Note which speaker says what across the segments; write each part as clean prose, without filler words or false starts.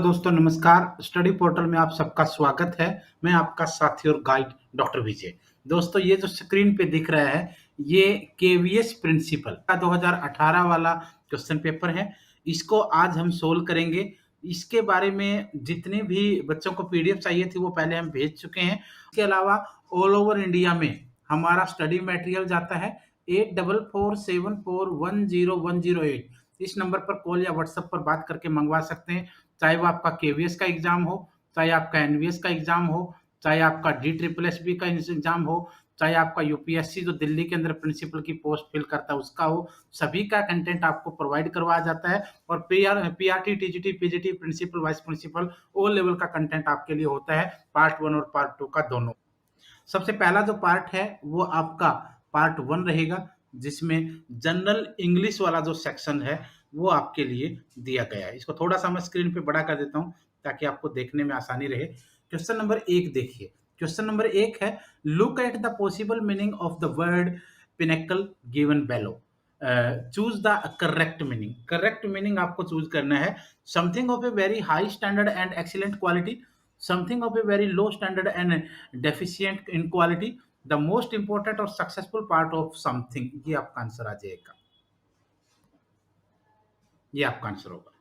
Speaker 1: दोस्तों नमस्कार। Study portal में आप सबका स्वागत है। मैं आपका साथी और गाइड डॉक्टर विजय। दोस्तों ये जो स्क्रीन पे दिख रहा है ये केवीएस प्रिंसिपल का 2018 वाला क्वेश्चन पेपर है। इसको आज हम सोल्व करेंगे। इसके बारे में जितने भी बच्चों को पीडीएफ चाहिए थी वो पहले हम भेज चुके हैं। इसके अलावा ऑल ओवर इंडिया में हमारा स्टडी मटेरियल जाता है 8447410108। इस नंबर पर कॉल या व्हाट्सएप पर बात करके मंगवा सकते हैं। चाहे वो आपका केवीएस का एग्जाम हो, चाहे आपका एनवीएस का एग्जाम हो, चाहे आपका डी ट्रिपल एस बी का एग्जाम हो, चाहे आपका यूपीएससी जो दिल्ली के अंदर प्रिंसिपल की पोस्ट फिल करता है उसका हो, सभी का कंटेंट आपको प्रोवाइड करवाया जाता है। और PRT TGT PGT principal vice principal O level का कंटेंट आपके लिए होता है, पार्ट 1 और पार्ट 2 का दोनों। सबसे पहला जो पार्ट है वो आपका पार्ट 1 रहेगा, जिसमें जनरल इंग्लिश वाला जो सेक्शन है वो आपके लिए दिया गया है। इसको थोड़ा सा मैं स्क्रीन पे बड़ा कर देता हूं ताकि आपको देखने में आसानी रहे। क्वेश्चन नंबर 1 देखिए। क्वेश्चन नंबर 1 है, look at the possible meaning of the word pinnacle given below. Choose the correct meaning. Correct meaning आपको चूज करना है। Something of a very high standard and excellent quality, something of a very low standard and deficient in quality, the most important or successful part of something। ये आपका answer आ जाएगा, ये आपका answer होगा।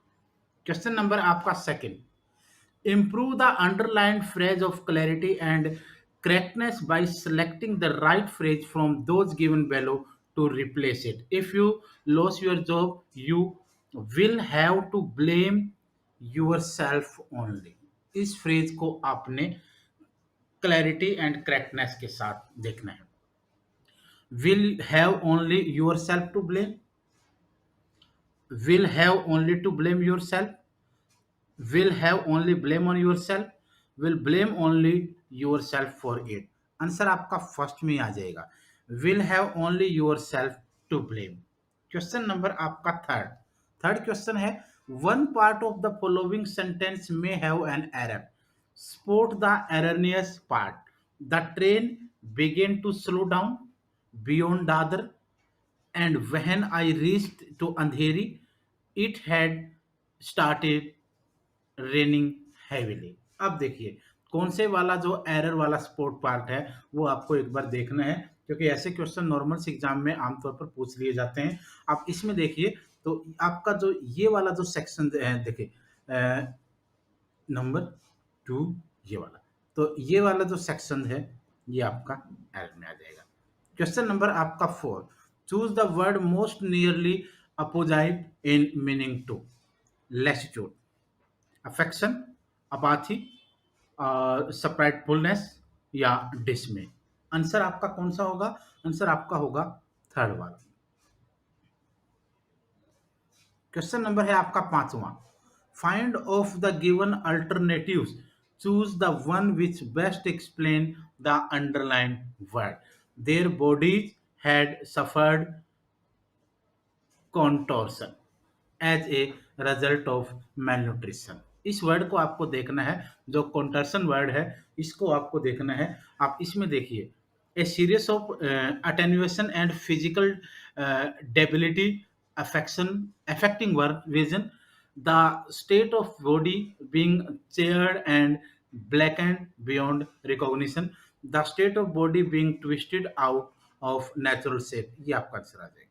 Speaker 1: क्वेश्चन नंबर आपका second, improve the underlined phrase of clarity and correctness by selecting the right phrase from those given below to replace it। if you lose your job you will have to blame yourself only। इस phrase को आपने clarity and correctness के साथ देखना है। Will have only yourself to blame, will have only to blame yourself, will have only blame on yourself, will blame only yourself for it. Answer आपका first में आ जाएगा, will have only yourself to blame. Question number आपका third question है, one part of the following sentence में have an error, spot the erroneous part। The train began to slow down beyond Dadar, and when I reached to Andheri, it had started raining heavily। अब देखिए कौन से वाला जो error वाला sport part है वो आपको एक बार देखना है, क्योंकि ऐसे क्वेश्चन नॉर्मल से एग्जाम में आमतौर पर पूछ लिए जाते हैं। आप इसमें देखिए तो आपका जो ये वाला जो सेक्शन है, देखिए नंबर 2 ये वाला, तो ये वाला जो सेक्शन है ये आपका एरर में आ जाएगा। क्वेश्चन नंबर आपका 4, choose the word most nearly opposite in meaning to. Latitude, affection, apathy, sprightfulness या डिसमे। आंसर आपका कौन सा होगा? आंसर आपका होगा थर्ड वाला। क्वेश्चन नंबर है आपका 5वां, find of the given alternatives, choose the one which best explain the underline word. There bodies had suffered contortion as a result of malnutrition। इस वर्ड को आपको देखना है, जो कॉन्टर्सन वर्ड है इसको आपको देखना है। आप इसमें देखिए, a series of attenuation and physical debility affecting work vision, the state of body being charred and blackened beyond recognition, the state of body being twisted out of natural shape। ये आपका आंसर आ जाएगा,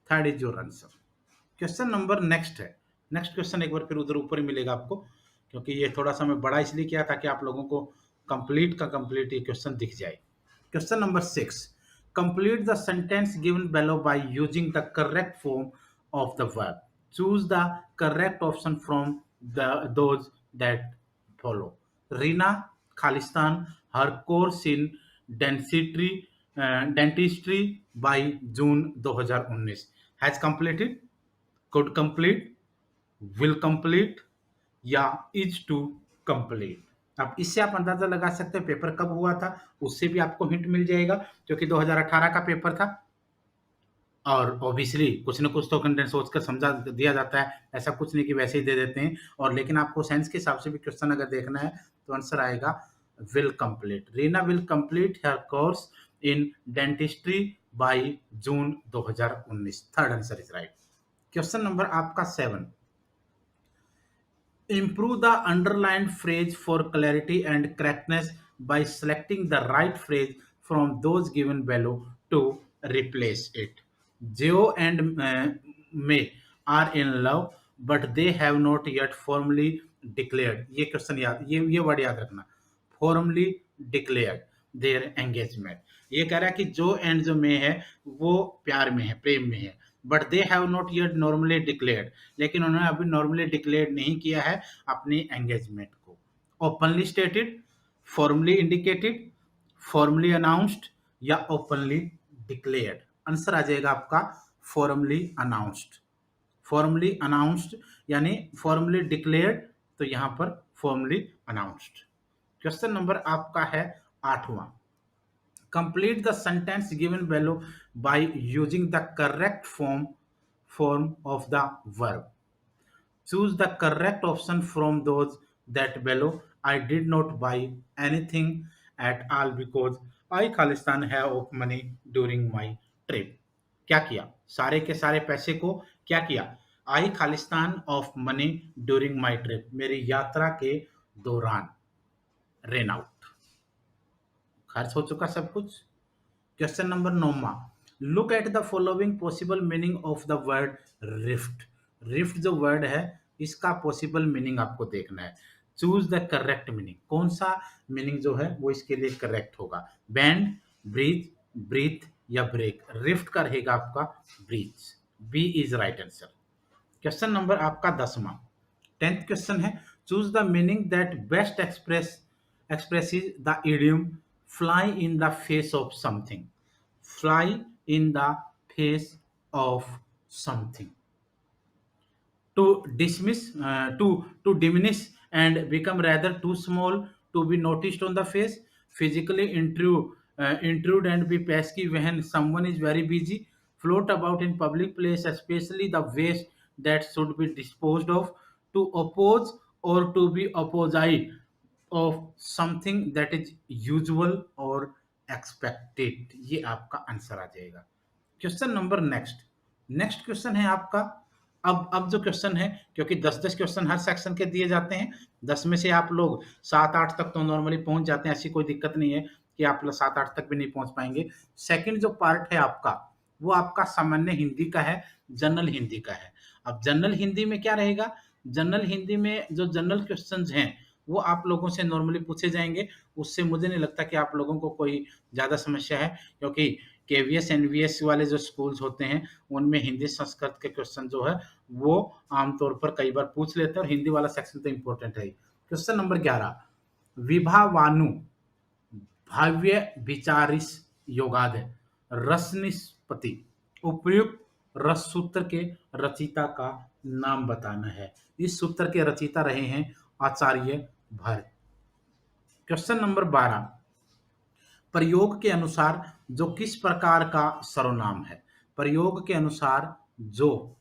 Speaker 1: third is your answer. Question number next है। Next question एक बार फिर उधर ऊपर ही मिलेगा आपको, क्योंकि ये थोड़ा सा मैं बड़ा इसलिए किया ताकि आप लोगों को कंप्लीट ये क्वेश्चन दिख जाए। Question number 6, complete the sentence given below by using the correct form of the verb। choose the correct option from those that follow। Reena Khalistan her course in dentistry by June 2019 has completed, could complete, will complete या is to complete। अब इससे आप अंदाजा लगा सकते हैं paper कब हुआ था, उससे भी आपको हिंट मिल जाएगा, क्योंकि 2018 का पेपर था। और ऑब्वियसली कुछ न कुछ तो कंटेंट सोचकर समझा दिया जाता है, ऐसा कुछ नहीं कि वैसे ही दे देते हैं। और लेकिन आपको सेंस के हिसाब से भी क्वेश्चन अगर देखना है तो आंसर आएगा will complete. Reena will complete her course in dentistry by June 2019। Third answer is right. Question number आपका 7, Improve the underlined phrase for clarity and correctness by selecting the right phrase from those given below to replace it. Joe and May are in love, but they have not yet formally declared. ये question याद ये word याद रखना. Formally declared their engagement. ये कह रहा है कि जो एंड जो मे है वो प्यार में है, प्रेम में है, but they have not yet normally declared, लेकिन उन्होंने अभी नॉर्मली डिक्लेयर नहीं किया है अपनी एंगेजमेंट को. Openly stated, formally indicated, formally announced या ओपनली डिक्लेयर्ड. आंसर आ जाएगा आपका फॉर्मली अनाउंस्ड. फॉर्मली अनाउंस्ड यानी फॉर्मली डिक्लेयर्ड, तो यहां पर फॉर्मली अनाउंस्ड. क्वेश्चन नंबर आपका है 8वां. Complete the sentence given below by using the correct form of the verb. Choose the correct option from those that below. I did not buy anything at all because I Khalistan have of money during my trip. क्या किया? सारे के सारे पैसे को क्या किया? I खालिस्तान of money during my trip, मेरी यात्रा के दौरान. रेन आउट, खर्च हो चुका सब कुछ. Question number 9. Look at the following possible meaning of the word rift. Rift जो वर्ड है इसका पॉसिबल मीनिंग आपको देखना है. Choose the correct meaning. कौन सा मीनिंग जो है वो इसके लिए करेक्ट होगा? बैंड, ब्रीथ, ब्रीथ या ब्रेक. रिफ्ट का रहेगा आपका breath. B is right answer. Question number आपका 10वां. 10th क्वेश्चन है. Choose the meaning that best expresses the idiom fly in the face of something. Fly in the face of something. To dismiss, to diminish and become rather too small to be noticed on the face. Physically intrude and be pesky when someone is very busy. Float about in public place, especially the waste that should be disposed of. To oppose or to be opposite of something that is usual or expected. ये आपका answer आ जाएगा. Question number next question है आपका. अब जो question है, क्योंकि 10-10 क्वेश्चन हर सेक्शन के दिए जाते हैं, 10 में से आप लोग 7-8 तक तो नॉर्मली पहुंच जाते हैं, ऐसी कोई दिक्कत नहीं है कि आप लोग 7-8 तक भी नहीं पहुंच पाएंगे. सेकंड जो पार्ट है आपका वो आपका सामान्य हिंदी का है, जनरल हिंदी का है. अब जनरल हिंदी में क्या रहेगा? जनरल हिंदी में जो जनरल क्वेश्चंस हैं वो आप लोगों से नॉर्मली पूछे जाएंगे. उससे मुझे नहीं लगता कि आप लोगों को कोई ज़्यादा समस्या है, क्योंकि केवीएस एनवीएस वाले जो स्कूल्स होते हैं उनमें हिंदी संस्कृत के क्वेश्चन जो है वो आमतौर पर कई बार पूछ लेते हैं, और हिंदी वाला सेक्शन तो इम्पोर्टेंट है. Question number 11. विभावानु भाव्य विचारिस योगाद रसनिष्पति. उपयुक्त रस सूत्र के रचिता का नाम बताना है. इस सूत्र के रचिता रहे हैं आचार्य भट्ट. Question number 12. प्रयोग के अनुसार जो किस प्रकार का सर्वनाम है? प्रयोग के अनुसार जो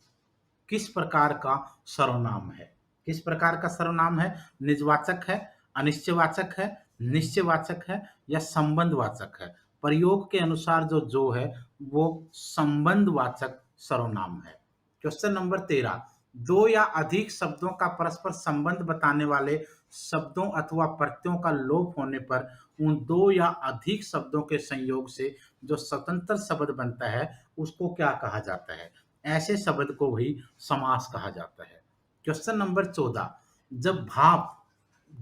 Speaker 1: किस प्रकार का सर्वनाम है? किस प्रकार का सर्वनाम है? निजवाचक है, अनिश्चयवाचक है, निश्चयवाचक है या संबंधवाचक है? प्रयोग के अनुसार जो है वो संबंधवाचक सर्वनाम है. Question number 13. दो या अधिक शब्दों का परस्पर संबंध बताने वाले शब्दों अथवा प्रत्ययों का लोप होने पर उन दो या अधिक शब्दों के संयोग से जो स्वतंत्र शब्द बनता है उसको क्या कहा जाता है? ऐसे शब्द को भी समास कहा जाता है. Question number 14. जब भाप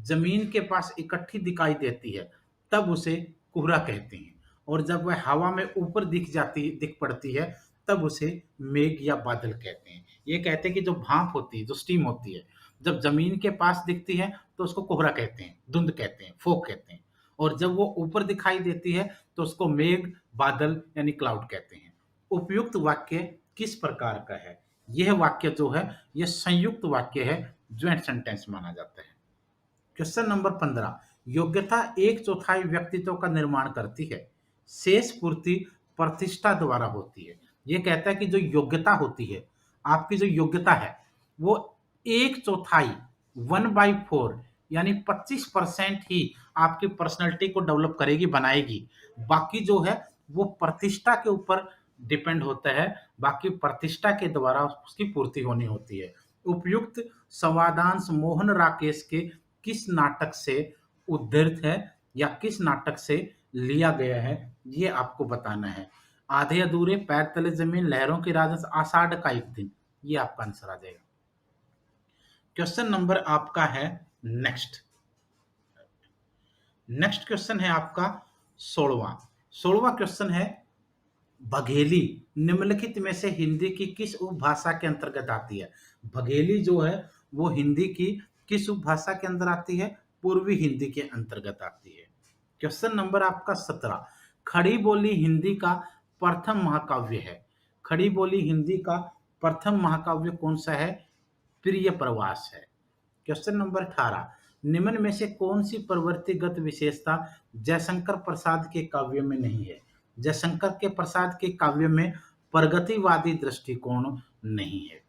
Speaker 1: जमीन के पास इकट्ठी दिखाई देती है तब उसे कोहरा कहते हैं, और जब वह हवा में ऊपर दिख पड़ती है तब उसे मेघ या बादल कहते हैं. ये कहते हैं कि जो भाप होती है, जो स्टीम होती है, जब जमीन के पास दिखती है तो उसको कोहरा कहते हैं, धुंध कहते हैं, फोग कहते हैं, और जब वो ऊपर दिखाई देती है तो उसको मेघ, बादल यानी क्लाउड कहते हैं. उपयुक्त वाक्य किस प्रकार का है? यह वाक्य जो है यह संयुक्त वाक्य है, ज्वाइंट सेंटेंस माना जाता है. Question number 15. योग्यता 1/4 व्यक्तित्व का निर्माण करती है. शेष पूर्ति प्रतिष्ठा द्वारा होती है. ये कहता है कि जो योग्यता होती है, आपकी जो योग्यता है वो 1/4 1/4 यानी 25% ही आपकी पर्सनैलिटी को डेवलप करेगी, बनाएगी. बाकी जो है वो प्रतिष्ठा के ऊपर डिपेंड होता है, बाकी प्रतिष्ठा के द्वारा उसकी पूर्ति होनी होती है. उपयुक्त संवादांश मोहन राकेश के किस नाटक से उद्धृत है या किस नाटक से लिया गया है, ये आपको बताना है। आधे अधूरे, पैर तले जमीन, लहरों की राजस, आषाढ़ का एक दिन, ये आपका आंसर आ जाएगा। क्वेश्चन नंबर आपका है नेक्स्ट। नेक्स्ट क्वेश्चन है आपका 16वां। 16वां क्वेश्चन है, बघेली निम्नलिखित में से हिंदी की किस उपभाषा के अंतर्गत आती है? बघेली जो है वो हिंदी की किस उपभाषा के अंदर आती है? पूर्वी हिंदी के अंतर्गत आती है। क्वेश्चन नंबर आपका 17, खड़ी बोली हिंदी का प्रथम महाकाव्य है। खड़ी बोली हिंदी का प्रथम महाकाव्य कौन सा है? प्रिय प्रवास है। क्वेश्चन नंबर 18, निम्न में से कौन सी प्रवृत्तिगत विशेषता जयशंकर प्रसाद के काव्य में नहीं है? जयशंकर के प्रसाद के काव्य में प्रगतिवादी दृष्टिकोण नहीं है।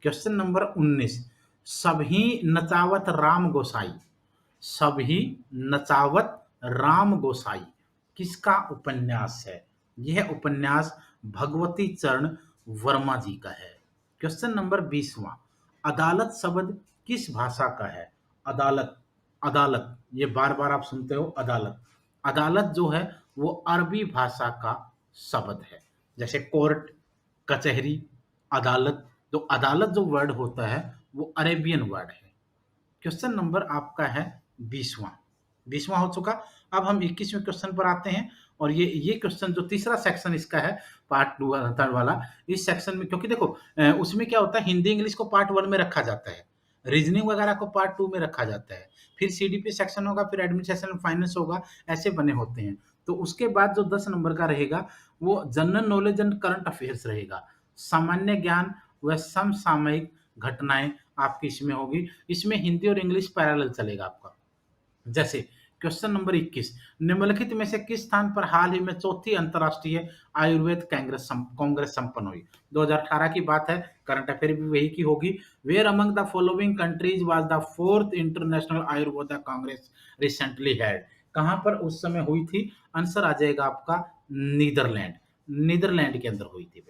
Speaker 1: क्वेश्चन नंबर 19, सभी नचावत राम गोसाई, सभी नचावत राम गोसाई किसका उपन्यास है? यह उपन्यास भगवती चरण वर्मा जी का है। क्वेश्चन नंबर 20वां, अदालत शब्द किस भाषा का है? अदालत, अदालत ये बार बार आप सुनते हो, अदालत। अदालत जो है वो अरबी भाषा का शब्द है, जैसे कोर्ट, कचहरी, अदालत। तो अदालत जो वर्ड होता है वो अरेबियन वर्ड है। क्वेश्चन नंबर आपका है 20वां। 20वां हो चुका। अब हम 21वें क्वेश्चन पर आते हैं, और ये क्वेश्चन जो तीसरा सेक्शन इसका है, पार्ट 2 थर्ड वाला, इस सेक्शन में क्योंकि देखो उसमें क्या होता है, हिंदी इंग्लिश को पार्ट 1 में रखा जाता है, रीजनिंग वगैरह को पार्ट 2 में रखा जाता है, फिर सीडीपी सेक्शन होगा, फिर एडमिनिस्ट्रेशन फाइनेंस होगा, ऐसे बने होते हैं। तो उसके बाद जो 10 नंबर का रहेगा वो general knowledge and current affairs रहेगा। सामान्य ज्ञान व समसामयिक घटनाएं आपकी इसमें होगी। इसमें हिंदी और इंग्लिश पैरेलल चलेगा आपका। जैसे क्वेश्चन नंबर 21, निम्नलिखित में से किस स्थान पर हाल ही में चौथी अंतर्राष्ट्रीय आयुर्वेद कांग्रेस संपन्न हुई? 2018 की बात है, करंट अफेयर भी वही की होगी। Where among the following countries was the fourth international Ayurveda congress recently held? कहां पर उस समय हुई थी? आंसर आ जाएगा आपका नीदरलैंड, नीदरलैंड के अंदर हुई थी।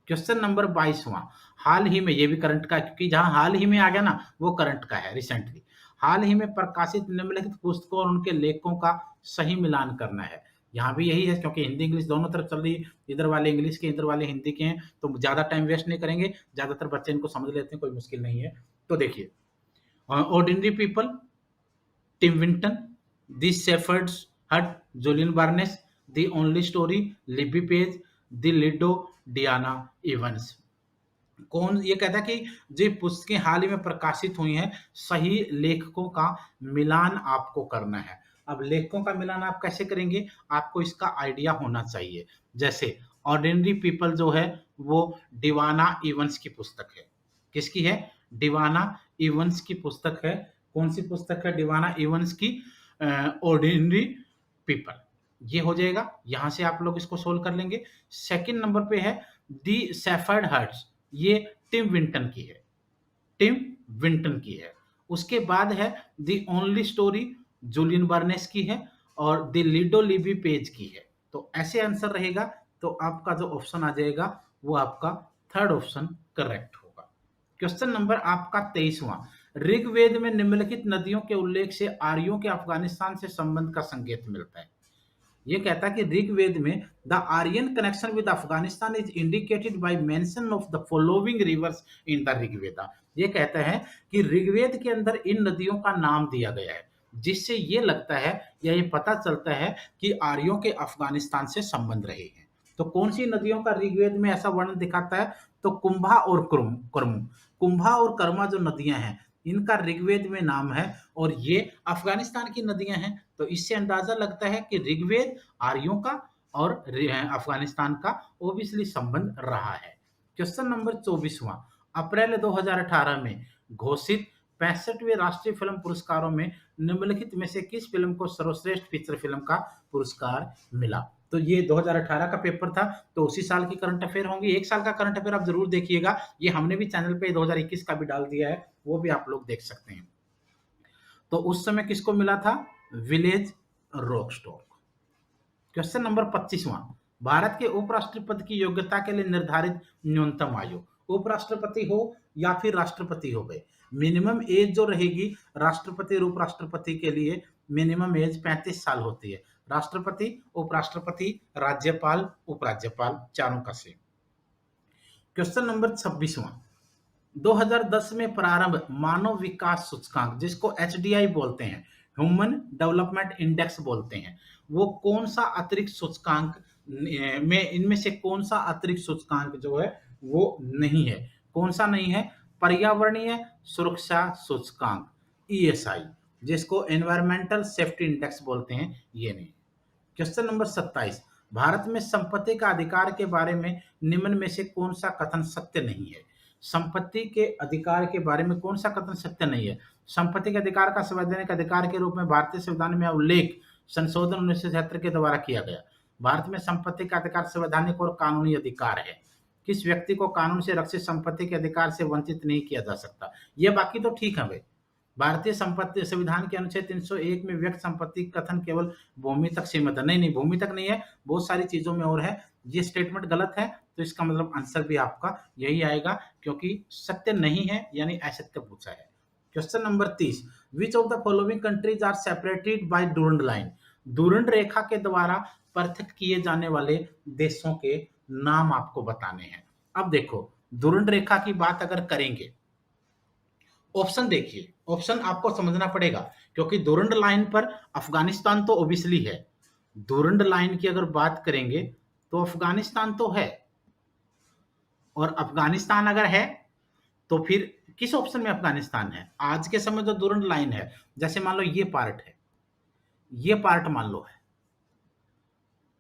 Speaker 1: क्वेश्चन नंबर 22वां, हाल ही में, ये भी करंट का, क्योंकि जहां हाल ही में आ गया ना वो करंट का है, रिसेंटली। हाल ही में प्रकाशित निम्नलिखित पुस्तकों और उनके लेखकों का सही मिलान करना है। यहाँ भी यही है, क्योंकि हिंदी इंग्लिश दोनों तरफ चल रही है, इधर वाले इंग्लिश के, इधर वाले हिंदी के हैं, तो ज्यादा टाइम वेस्ट नहीं करेंगे, ज्यादातर बच्चे इनको समझ लेते हैं, कोई मुश्किल नहीं है। तो देखिए, ordinary people, Tim Winton, the shepherd's hut, Julian Barnes, the only story, Libby Page, the lido, Diana Evans. कौन ये कहता है कि जो पुस्तकें हाल ही में प्रकाशित हुई हैं, सही लेखकों का मिलान आपको करना है। अब लेखकों का मिलान आप कैसे करेंगे? आपको इसका आइडिया होना चाहिए। जैसे ऑर्डिनरी पीपल जो है वो डिवाना इवंस की पुस्तक है। किसकी है? डिवाना इवंस की पुस्तक है। कौन सी पुस्तक है? डिवाना इवंस की, ऑर्डिनरी पीपल। ये हो जाएगा, यहां से आप लोग इसको सोल्व कर लेंगे। सेकंड नंबर पे है दी सेफर्ड हर्ट्स, ये टिम विंटन की है, टिम विंटन की है। उसके बाद है the only story, Julian Barnes की है, और द लिडो लिबी पेज की है। तो ऐसे आंसर रहेगा। तो आपका जो ऑप्शन आ जाएगा वो आपका थर्ड ऑप्शन करेक्ट होगा। क्वेश्चन नंबर आपका 23वां, ऋग्वेद में निम्नलिखित नदियों के उल्लेख से आर्यों के अफगानिस्तान से संबंध का संकेत मिलता है। ये कहता है कि ऋग्वेद में the Aryan connection with Afghanistan is indicated by mention of the following rivers in the Rigveda. ये कहता है कि ऋग्वेद के अंदर इन नदियों का नाम दिया गया है, जिससे ये लगता है या ये पता चलता है कि आर्यों के अफगानिस्तान से संबंध रहे हैं। तो कौन सी नदियों का ऋग्वेद में ऐसा वर्णन दिखाता है? तो कुंभा और कर्मु, कुंभा और कर्मा जो नदियां हैं इनका ऋग्वेद में नाम है, और ये अफगानिस्तान की नदियां हैं। तो इससे अंदाजा लगता है कि ऋग्वेद आर्यों का और अफगानिस्तान का ओबियसली संबंध रहा है। क्वेश्चन नंबर 24वां, अप्रैल 2018 में घोषित 65वें राष्ट्रीय फिल्म पुरस्कारों में निम्नलिखित में से किस फिल्म को सर्वश्रेष्ठ फीचर फिल्म का पुरस्कार मिला? तो ये 2018 का पेपर था, तो उसी साल की करंट अफेयर होंगी। एक साल का करंट अफेयर आप जरूर देखिएगा, ये हमने भी चैनल पे 2021 का भी डाल दिया है, वो भी आप लोग देख सकते हैं। तो उस समय किसको मिला था? विलेज रॉकस्टॉक। क्वेश्चन नंबर 25वां, भारत के उपराष्ट्रपति की योग्यता के लिए निर्धारित न्यूनतम आयु। उपराष्ट्रपति हो या फिर राष्ट्रपति हो गए। मिनिमम एज जो रहेगी राष्ट्रपति और उपराष्ट्रपति के लिए, मिनिमम एज 35 साल होती है। राष्ट्रपति, उपराष्ट्रपति, राज्यपाल, उपराज्यपाल, चारों का सेम। क्वेश्चन नंबर 26वां, 2010 में प्रारंभ मानव विकास सूचकांक, जिसको एचडीआई बोलते हैं, ह्यूमन डेवलपमेंट इंडेक्स बोलते हैं, वो कौन सा अतिरिक्त सूचकांक में, इनमें से कौन सा अतिरिक्त सूचकांक जो है वो नहीं है? कौन सा नहीं है? पर्यावरणीय सुरक्षा सूचकांक, ईएसआई, जिसको एनवायरमेंटल सेफ्टी इंडेक्स बोलते हैं, ये नहीं। क्वेश्चन नंबर 27, भारत में संपत्ति का अधिकार के बारे में निम्न में से कौन सा कथन सत्य नहीं है? संपत्ति के अधिकार के बारे में कौन सा कथन सत्य नहीं है? संपत्ति के अधिकार का संवैधानिक अधिकार के रूप में भारतीय संविधान में उल्लेख संशोधन 1976 के द्वारा किया गया। भारत में संपत्ति का अधिकार संवैधानिक और कानूनी अधिकार है। किस व्यक्ति को कानून से रक्षित संपत्ति के अधिकार से वंचित नहीं किया जा सकता। ये बाकी तो ठीक है भाई। भारतीय संपत्ति संविधान के अनुच्छेद 301 में व्यक्त संपत्ति कथन केवल भूमि तक सीमित है। नहीं नहीं, भूमि तक नहीं है, बहुत सारी चीजों में और है। ये स्टेटमेंट गलत है, तो इसका मतलब आंसर भी आपका यही आएगा, क्योंकि सत्य नहीं है, यानी असत्य पूछा है। Question number 30, which of the following countries are separated by Durand line? Durand रेखा के द्वारा पृथक किए जाने वाले देशों के नाम आपको बताने हैं। अब देखो, डूरंड रेखा की बात अगर करेंगे, ऑप्शन देखिए, ऑप्शन आपको समझना पड़ेगा, क्योंकि डूरंड लाइन पर अफगानिस्तान तो ओबियसली है। डूरंड लाइन की अगर बात करेंगे तो अफगानिस्तान तो है, और अफगानिस्तान अगर है तो फिर किस ऑप्शन में अफगानिस्तान है? आज के समय जो डूरंड लाइन है, जैसे मान लो ये पार्ट है, ये पार्ट मान लो है,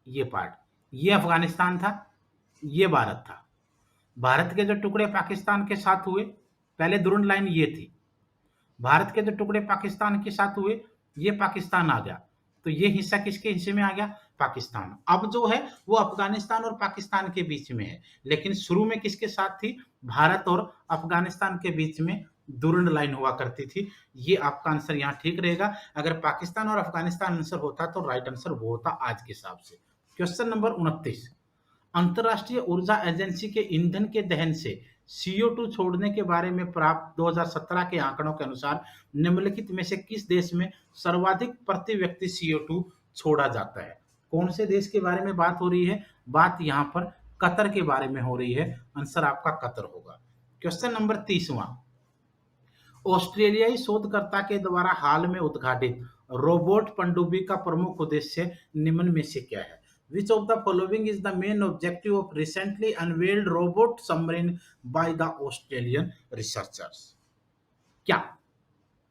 Speaker 1: ये पार्ट, ये अफगानिस्तान था, ये भारत था। भारत के जो टुकड़े पाकिस्तान के साथ हुए, पहले डूरंड लाइन ये थी, भारत के जो टुकड़े पाकिस्तान के साथ हुए, ये पाकिस्तान आ गया, तो ये हिस्सा किसके हिस्से में आ गया? पाकिस्तान। अब जो है वो अफगानिस्तान और पाकिस्तान के बीच में है, लेकिन शुरू में किसके साथ थी? भारत और अफगानिस्तान के बीच में डूरंड लाइन हुआ करती थी। ये आपका आंसर यहाँ ठीक रहेगा। अगर पाकिस्तान और अफगानिस्तान आंसर होता तो राइट आंसर वो होता आज के हिसाब से। क्वेश्चन नंबर 29, अंतर्राष्ट्रीय ऊर्जा एजेंसी के ईंधन के दहन से CO2 छोड़ने के बारे में प्राप्त 2017 के आंकड़ों के अनुसार निम्नलिखित में से किस देश में सर्वाधिक प्रति व्यक्ति CO2 छोड़ा जाता है? कौन से देश के बारे में बात हो रही है? बात यहाँ पर कतर के बारे में हो रही है। आंसर आपका कतर होगा। क्वेश्चन नंबर 30वां, ऑस्ट्रेलियाई शोधकर्ता के द्वारा हाल में उद्घाटित रोबोट पनडुब्बी का प्रमुख उद्देश्य निम्न में से क्या है? Which of the following is the main objective of recently unveiled robot submarine by the Australian researchers? क्या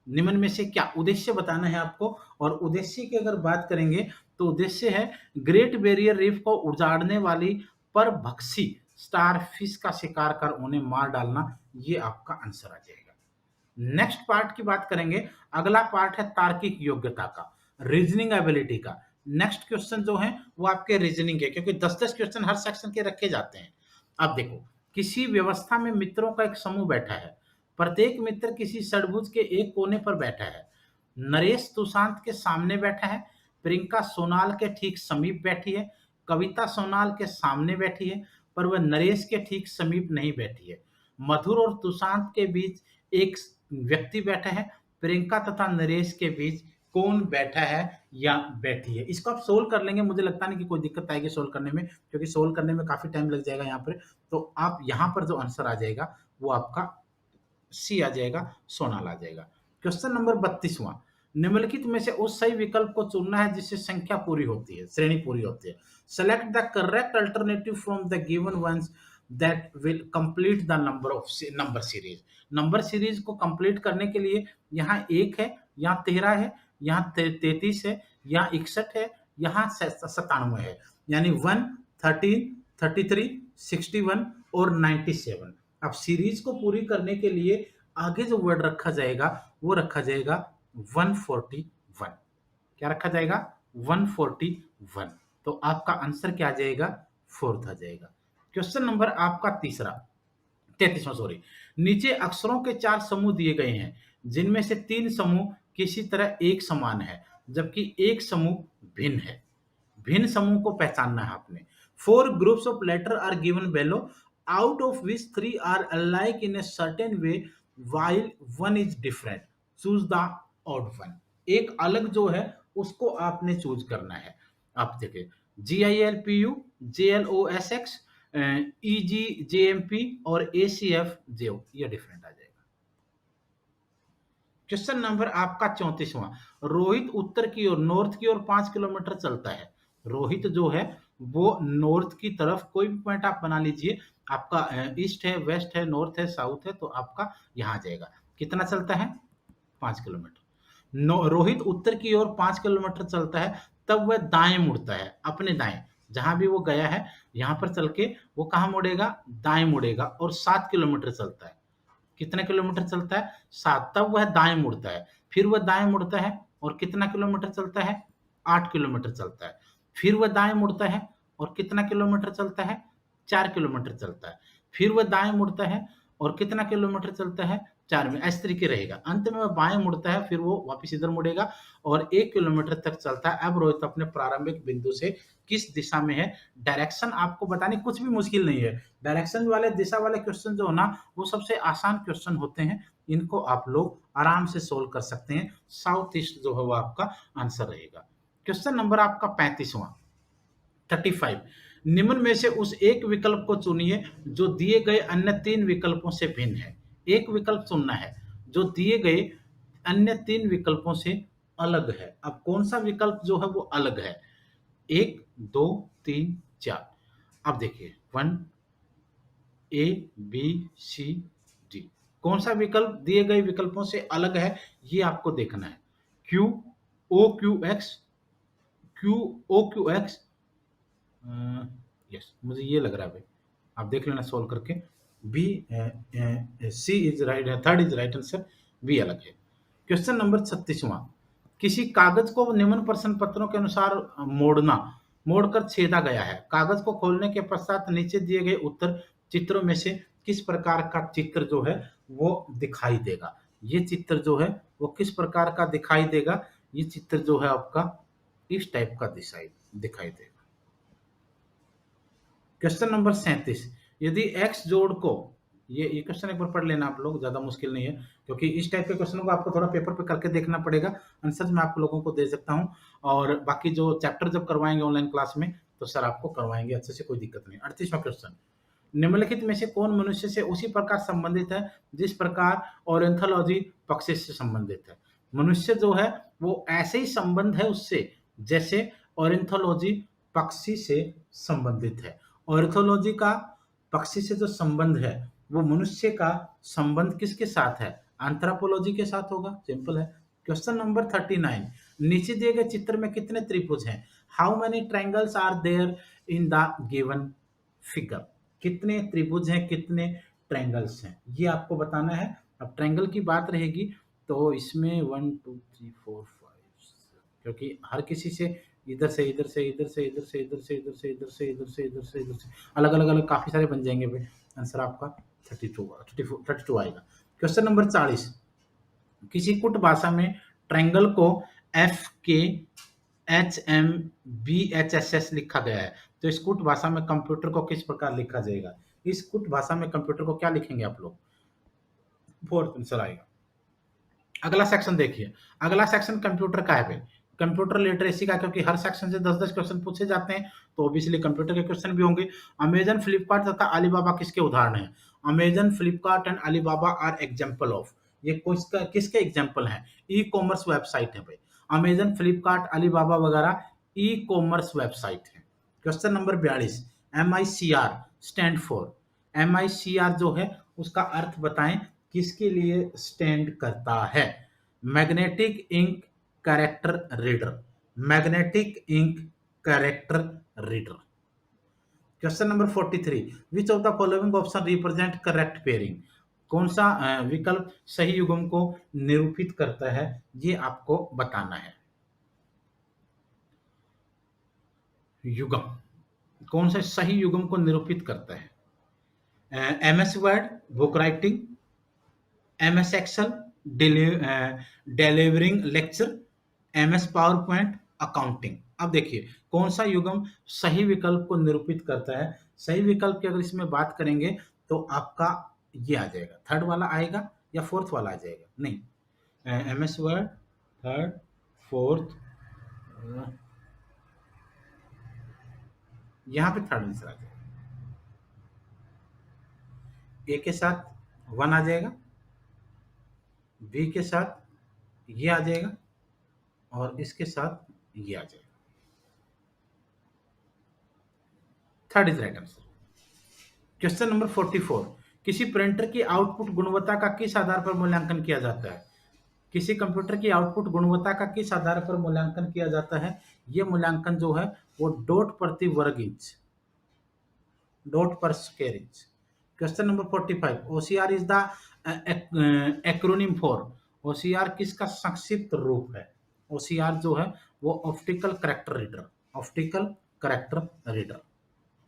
Speaker 1: निम्न में से क्या उद्देश्य बताना है आपको? और उद्देश्य की अगर बात करेंगे तो उद्देश्य है ग्रेट बैरियर रीफ को उजाड़ने वाली परभक्षी स्टारफिश का शिकार कर उन्हें मार डालना। ये आपका आंसर आ जाएगा। नेक्स्ट पार्ट की बात करेंगे, अगला पार्ट है तार्किक योग्यता का, रीजनिंग एबिलिटी का। नेक्स्ट क्वेश्चन जो है वो आपके रीजनिंग के, क्योंकि 10-10 क्वेश्चन हर सेक्शन के रखे जाते हैं। अब देखो, किसी व्यवस्था में मित्रों का एक समूह बैठा है, प्रत्येक मित्र किसी षड्भुज के एक कोने पर बैठा है। नरेश सुशांत के सामने बैठा है, प्रियंका सोनाल के ठीक समीप बैठी है, कविता सोनाल के सामने बैठी है, पर वह नरेश के ठीक समीप नहीं बैठी है। मधुर और सुशांत के बीच एक व्यक्ति बैठा है, प्रियंका तथा नरेश के बीच कौन बैठा है या बैठी है? इसको आप सोल्व कर लेंगे, मुझे लगता नहीं कि कोई दिक्कत आएगी सोल्व करने में, क्योंकि सोल्व करने में काफी टाइम लग जाएगा यहाँ पर। तो आप यहाँ पर जो आंसर आ जाएगा वो आपका सी आ जाएगा, सोनाल आ जाएगा। क्वेश्चन नंबर 32वां, निम्नलिखित में से उस सही विकल्प को चुनना है जिससे संख्या पूरी होती है, श्रेणी पूरी होती है। Select the correct alternative from the given ones that will complete the number series. Number series को कंप्लीट करने के लिए यहाँ 1 है, यहाँ 13 है, यहाँ 33 है, यहाँ 61 है, यहाँ 97 है, यानी 1, 13, 33, 61 और 97। अब सीरीज को पूरी करने के लिए आगे जो वर्ड रखा जाएगा वो रखा जाएगा 141। क्या रखा जाएगा? 141। तो आपका आंसर क्या आ जाएगा? 4th आ जाएगा। क्वेश्चन नंबर आपका 33वां सॉरी, नीचे अक्षरों के 4 समूह दिए गए हैं, जिनमें से 3 समूह किसी तरह एक समान है, जबकि एक समूह भिन्न है। भिन्न समूह को पहचानना है आपने। 4 groups of letter are given below, out of which three are alike in a certain way while one is different. Choose the odd one. एक अलग जो है उसको आपने चूज करना है। आप देखिए, GILPU, JLOSX, EGJMP और ACFJO, ये डिफरेंट आ जाएगा। क्वेश्चन नंबर आपका 34वां। रोहित उत्तर की ओर, नॉर्थ की ओर 5 किलोमीटर चलता है। रोहित जो है वो नॉर्थ की तरफ, कोई भी पॉइंट आप बना लीजिए, आपका ईस्ट है, वेस्ट है, नॉर्थ है, साउथ है, तो आपका यहाँ आ जाएगा। कितना चलता है? 5 किलोमीटर। रोहित उत्तर की ओर 5 किलोमीटर चलता है, तब वह दाएं मुड़ता है। अपने दाएं, जहां भी वो गया है, यहां पर चल के वो कहाँ मुड़ेगा? दाएं मुड़ेगा, और 7 किलोमीटर चलता है। कितने किलोमीटर चलता है? 7। तब वह दाएं मुड़ता है। फिर वह दाएं मुड़ता है और कितना किलोमीटर चलता है? 8 किलोमीटर चलता है। फिर वह दाएं मुड़ता है और कितना किलोमीटर चलता है? 4 किलोमीटर चलता है। फिर वह दाएं मुड़ता है और कितना किलोमीटर चलता है? 4 में। इस तरीके रहेगा। अंत में वह बाएं मुड़ता है, फिर वो वापस इधर मुड़ेगा और 1 किलोमीटर तक चलता है। अब रोहित अपने प्रारंभिक बिंदु से किस दिशा में है? डायरेक्शन आपको बतानी कुछ भी मुश्किल नहीं है। डायरेक्शन वाले, दिशा वाले क्वेश्चन जो है ना, वो सबसे आसान क्वेश्चन होते हैं। इनको आप लोग आराम से सोल्व कर सकते हैं। साउथ ईस्ट जो है वो आपका आंसर रहेगा। क्वेश्चन नंबर आपका 35वां, 35। निम्न में से उस एक विकल्प को चुनिए जो दिए गए अन्य 3 विकल्पों से भिन्न है। एक विकल्प चुनना है जो दिए गए अन्य 3 विकल्पों से अलग है। अब कौन सा विकल्प जो है वो अलग है? 1, 2, 3, 4। अब देखिए, 1, ए, बी, सी, डी। कौन सा विकल्प दिए गए विकल्पों से अलग है, ये आपको देखना है। Q, O Q X, Q O Q X, yes, मुझे ये लग रहा है भाई, आप देख लेना सोल्व करके। B, C is right, third is right answer, B अलग है। क्वेश्चन नंबर 36वां। किसी कागज को निम्न प्रश्न पत्रों के अनुसार मोड़कर छेदा गया है। कागज को खोलने के पश्चात नीचे दिए गए उत्तर चित्रों में से किस प्रकार का चित्र जो है वो दिखाई देगा? ये चित्र जो है वो किस प्रकार का दिखाई देगा? ये चित्र जो है आपका इस टाइप का दिखाई देगा। Question number 37। यदि x जोड़ को, ये क्वेश्चन एक बार पढ़ लेना आप लोग, ज्यादा मुश्किल नहीं है, क्योंकि इस टाइप के क्वेश्चनों को आपको थोड़ा पेपर पे करके देखना पड़ेगा। आंसर मैं आप लोगों को दे सकता हूं, और बाकी जो चैप्टर जब करवाएंगे ऑनलाइन क्लास में तो सर आपको करवाएंगे अच्छे से, कोई दिक्कत नहीं। 38वां क्वेश्चन। निम्नलिखित में से कौन मनुष्य से उसी प्रकार संबंधित है जिस प्रकार ऑरेंथोलॉजी पक्षी से संबंधित है? मनुष्य जो है वो ऐसे ही संबंध है उससे जैसे ऑरेंथोलॉजी पक्षी से संबंधित है। ऑर्थोलॉजी का पक्षी से जो संबंध है वो मनुष्य का संबंध किसके साथ है? एंथ्रोपोलॉजी के साथ होगा। सिंपल है। Question number 39। नीचे दिए गए चित्र में कितने त्रिभुज हैं? How many triangles are there in the given figure? कितने त्रिभुज हैं, कितने ट्रायंगल्स हैं, ये आपको बताना है। अब ट्रायंगल की बात रहेगी तो इसमें 1 2 3 4 5, क्योंकि हर किसी से इधर से इधर से इधर से इधर से इधर से इधर से इधर से इधर से इधर से इधर से अलग अलग अलग काफी सारे बन जाएंगे भाई। आंसर आपका 32 आएगा। Question number 40। किसी कुट भाषा में ट्रायंगल को F K H M B H S S लिखा गया है, तो इस कुट भाषा में कंप्यूटर को किस प्रकार लिखा जाएगा? इस कुट भाषा में कंप्यूटर को क्या लिखेंगे आप लोग? फोर्थ आंसर आएगा। अगला सेक्शन देखिए। अगला सेक्शन कंप्यूटर का है भाई, कंप्यूटर लिटरेसी का, क्योंकि हर सेक्शन से 10-10 क्वेश्चन पूछे जाते हैं, तो ऑब्वियसली कंप्यूटर के क्वेश्चन भी होंगे। अमेजन, फ्लिपकार्ट तथा अलीबाबा किसके उदाहरण हैं? Amazon, Flipkart and Alibaba are example of, ये किसके एग्जाम्पल हैं? ई कॉमर्स वेबसाइट है भाई। अमेजन, फ्लिपकार्ट, अलीबाबा वगैरह ई कॉमर्स वेबसाइट है। Question number 42। MICR stand for, MICR जो है उसका अर्थ बताएं, किसके लिए स्टैंड करता है? Magnetic ink character reader, magnetic ink character reader. Question number 43। Which of the following option represent correct pairing? कौन सा विकल्प सही युग्म को निरूपित करता है, ये आपको बताना है। युग्म कौन सा सही युग्म को निरूपित करता है? MS word book writing, MS excel delivering lecture, MS power point accounting. अब देखिए कौन सा युग्म सही विकल्प को निरूपित करता है। सही विकल्प की अगर इसमें बात करेंगे तो आपका ये आ जाएगा, थर्ड वाला आएगा या फोर्थ वाला आ जाएगा, नहीं, एमएस वर्ड थर्ड, फोर्थ, यहाँ पे थर्ड आंसर आ जाएगा। ए के साथ वन आ जाएगा, बी के साथ ये आ जाएगा और इसके साथ ये आ जाएगा। Third is right answer. Question number 44, किसी प्रिंटर की आउटपुट गुणवत्ता का किस आधार पर मूल्यांकन किया जाता है? किसी कंप्यूटर की आउटपुट गुणवत्ता का किस आधार पर मूल्यांकन किया जाता है? ये मूल्यांकन जो है वो डॉट प्रति वर्ग इंच, डॉट पर square inch. Question number 45, OCR is the acronym for, OCR किसका संक्षिप्त रूप है? ओसीआर जो है वो optical character reader, optical character reader.